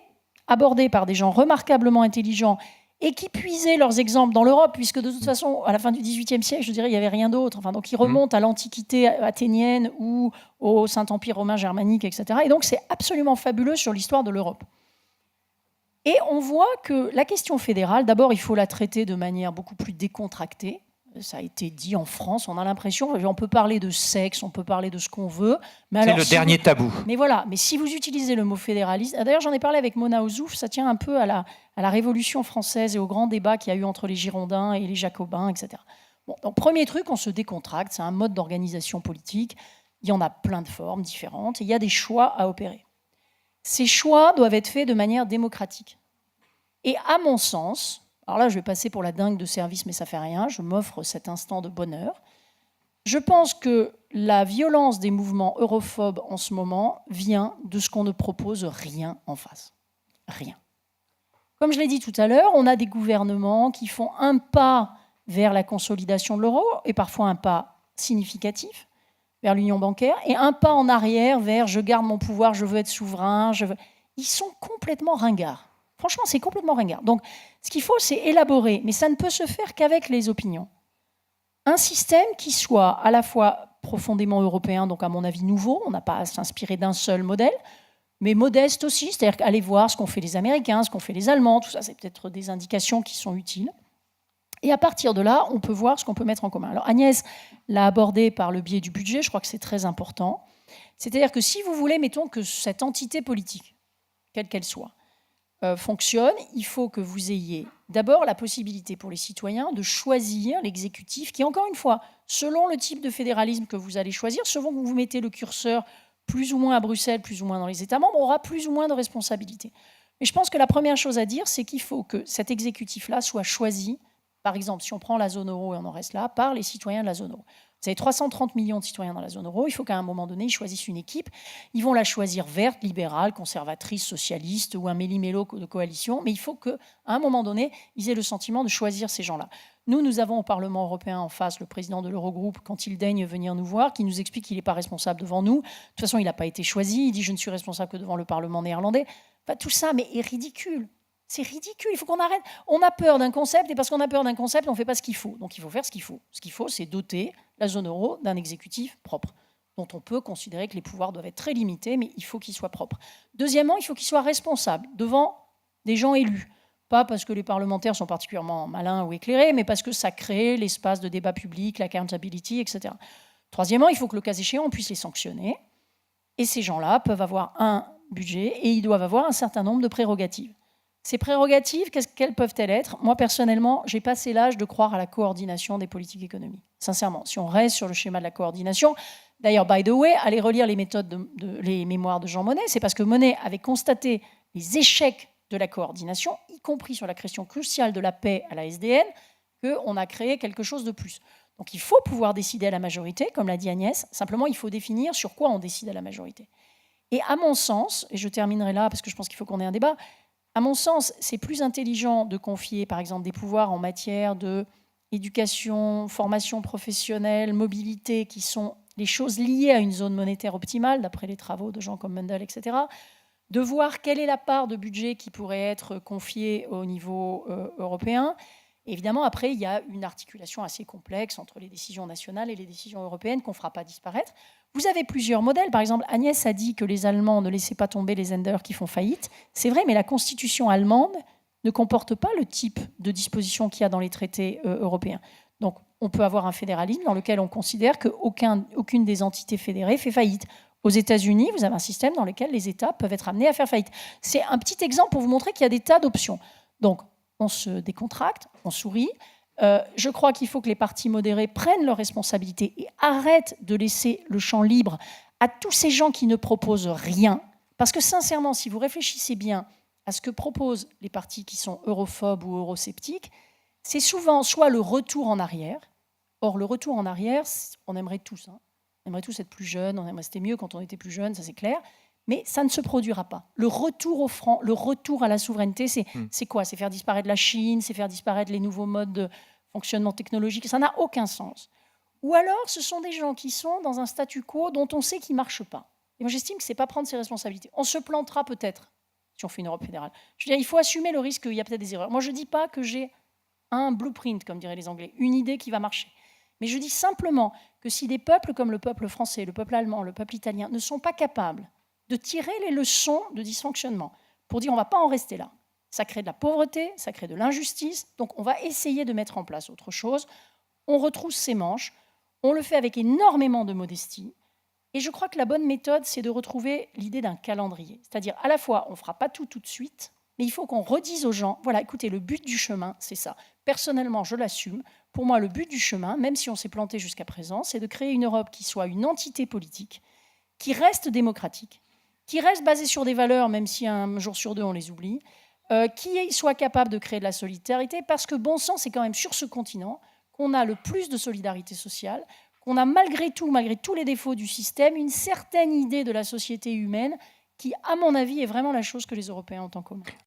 Speaker 4: abordé par des gens remarquablement intelligents et qui puisaient leurs exemples dans l'Europe, puisque de toute façon, à la fin du XVIIIe siècle, je dirais, il n'y avait rien d'autre. Enfin, donc, ils remontent à l'Antiquité athénienne ou au Saint-Empire romain germanique, etc. Et donc, c'est absolument fabuleux sur l'histoire de l'Europe. Et on voit que la question fédérale, d'abord, il faut la traiter de manière beaucoup plus décontractée. Ça a été dit en France, on a l'impression, on peut parler de sexe, on peut parler de ce qu'on veut. Mais
Speaker 1: c'est le dernier tabou.
Speaker 4: Mais voilà, mais si vous utilisez le mot fédéraliste, d'ailleurs j'en ai parlé avec Mona Ozouf, ça tient un peu à la Révolution française et au grand débat qu'il y a eu entre les Girondins et les Jacobins, etc. Bon, donc premier truc, on se décontracte, c'est un mode d'organisation politique, il y en a plein de formes différentes, et il y a des choix à opérer. Ces choix doivent être faits de manière démocratique. Et à mon sens... Alors là, je vais passer pour la dingue de service, mais ça fait rien. Je m'offre cet instant de bonheur. Je pense que la violence des mouvements europhobes en ce moment vient de ce qu'on ne propose rien en face. Rien. Comme je l'ai dit tout à l'heure, on a des gouvernements qui font un pas vers la consolidation de l'euro, et parfois un pas significatif vers l'union bancaire, et un pas en arrière vers « je garde mon pouvoir, je veux être souverain ». Ils sont complètement ringards. Franchement, c'est complètement ringard. Donc, ce qu'il faut, c'est élaborer, mais ça ne peut se faire qu'avec les opinions. Un système qui soit à la fois profondément européen, donc à mon avis nouveau. On n'a pas à s'inspirer d'un seul modèle, mais modeste aussi, c'est-à-dire qu'aller voir ce qu'ont fait les Américains, ce qu'ont fait les Allemands, tout ça, c'est peut-être des indications qui sont utiles. Et à partir de là, on peut voir ce qu'on peut mettre en commun. Alors Agnès l'a abordé par le biais du budget, je crois que c'est très important. C'est-à-dire que si vous voulez, mettons que cette entité politique, quelle qu'elle soit, fonctionne, il faut que vous ayez d'abord la possibilité pour les citoyens de choisir l'exécutif qui, encore une fois, selon le type de fédéralisme que vous allez choisir, selon que vous mettez le curseur plus ou moins à Bruxelles, plus ou moins dans les États membres, aura plus ou moins de responsabilités. Mais je pense que la première chose à dire, c'est qu'il faut que cet exécutif-là soit choisi, par exemple, si on prend la zone euro et on en reste là, par les citoyens de la zone euro. Vous avez 330 millions de citoyens dans la zone euro. Il faut qu'à un moment donné, ils choisissent une équipe. Ils vont la choisir verte, libérale, conservatrice, socialiste ou un méli-mélo de coalition. Mais il faut qu'à un moment donné, ils aient le sentiment de choisir ces gens-là. Nous avons au Parlement européen en face le président de l'Eurogroupe, quand il daigne venir nous voir, qui nous explique qu'il n'est pas responsable devant nous. De toute façon, il n'a pas été choisi. Il dit « je ne suis responsable que devant le Parlement néerlandais ». Enfin, tout ça mais est ridicule. C'est ridicule, il faut qu'on arrête. On a peur d'un concept, et parce qu'on a peur d'un concept, on ne fait pas ce qu'il faut. Donc il faut faire ce qu'il faut. Ce qu'il faut, c'est doter la zone euro d'un exécutif propre, dont on peut considérer que les pouvoirs doivent être très limités, mais il faut qu'il soit propre. Deuxièmement, il faut qu'il soit responsable devant des gens élus. Pas parce que les parlementaires sont particulièrement malins ou éclairés, mais parce que ça crée l'espace de débat public, l'accountability, etc. Troisièmement, il faut que le cas échéant, on puisse les sanctionner. Et ces gens-là peuvent avoir un budget et ils doivent avoir un certain nombre de prérogatives. Ces prérogatives, quelles peuvent-elles être ? Moi, personnellement, j'ai passé l'âge de croire à la coordination des politiques économiques. Sincèrement, si on reste sur le schéma de la coordination, d'ailleurs, by the way, allez relire les les mémoires de Jean Monnet, c'est parce que Monnet avait constaté les échecs de la coordination, y compris sur la question cruciale de la paix à la SDN, qu'on a créé quelque chose de plus. Donc il faut pouvoir décider à la majorité, comme l'a dit Agnès, simplement il faut définir sur quoi on décide à la majorité. Et à mon sens, et je terminerai là parce que je pense qu'il faut qu'on ait un débat, à mon sens, c'est plus intelligent de confier, par exemple, des pouvoirs en matière d'éducation, formation professionnelle, mobilité, qui sont les choses liées à une zone monétaire optimale, d'après les travaux de gens comme Mundell, etc., de voir quelle est la part de budget qui pourrait être confiée au niveau européen. Évidemment, après, il y a une articulation assez complexe entre les décisions nationales et les décisions européennes qu'on ne fera pas disparaître. Vous avez plusieurs modèles. Par exemple, Agnès a dit que les Allemands ne laissaient pas tomber les Länder qui font faillite. C'est vrai, mais la constitution allemande ne comporte pas le type de disposition qu'il y a dans les traités européens. Donc, on peut avoir un fédéralisme dans lequel on considère qu'aucune des entités fédérées fait faillite. Aux États-Unis, vous avez un système dans lequel les États peuvent être amenés à faire faillite. C'est un petit exemple pour vous montrer qu'il y a des tas d'options. Donc, on se décontracte, on sourit. Je crois qu'il faut que les partis modérés prennent leurs responsabilités et arrêtent de laisser le champ libre à tous ces gens qui ne proposent rien. Parce que sincèrement, si vous réfléchissez bien à ce que proposent les partis qui sont europhobes ou eurosceptiques, c'est souvent soit le retour en arrière. Or, le retour en arrière, on aimerait tous. On aimerait tous être plus jeunes, c'était mieux quand on était plus jeunes, ça c'est clair. Mais ça ne se produira pas. Le retour au franc, le retour à la souveraineté, c'est quoi ? C'est faire disparaître la Chine, c'est faire disparaître les nouveaux modes de fonctionnement technologique. Ça n'a aucun sens. Ou alors, ce sont des gens qui sont dans un statu quo dont on sait qu'il ne marche pas. Et moi, j'estime que ce n'est pas prendre ses responsabilités. On se plantera peut-être si on fait une Europe fédérale. Je veux dire, il faut assumer le risque qu'il y a peut-être des erreurs. Moi, je ne dis pas que j'ai un blueprint, comme diraient les Anglais, une idée qui va marcher. Mais je dis simplement que si des peuples comme le peuple français, le peuple allemand, le peuple italien ne sont pas capables de tirer les leçons de dysfonctionnement pour dire on ne va pas en rester là. Ça crée de la pauvreté, ça crée de l'injustice, donc on va essayer de mettre en place autre chose. On retrousse ses manches, on le fait avec énormément de modestie, et je crois que la bonne méthode, c'est de retrouver l'idée d'un calendrier. C'est-à-dire, à la fois, on ne fera pas tout de suite, mais il faut qu'on redise aux gens, voilà, écoutez, le but du chemin, c'est ça. Personnellement, je l'assume. Pour moi, le but du chemin, même si on s'est planté jusqu'à présent, c'est de créer une Europe qui soit une entité politique, qui reste démocratique, qui reste basée sur des valeurs, même si un jour sur deux, on les oublie, qui soit capable de créer de la solidarité, parce que bon sang, c'est quand même sur ce continent qu'on a le plus de solidarité sociale, qu'on a malgré tous les défauts du système, une certaine idée de la société humaine qui, à mon avis, est vraiment la chose que les Européens ont en commun.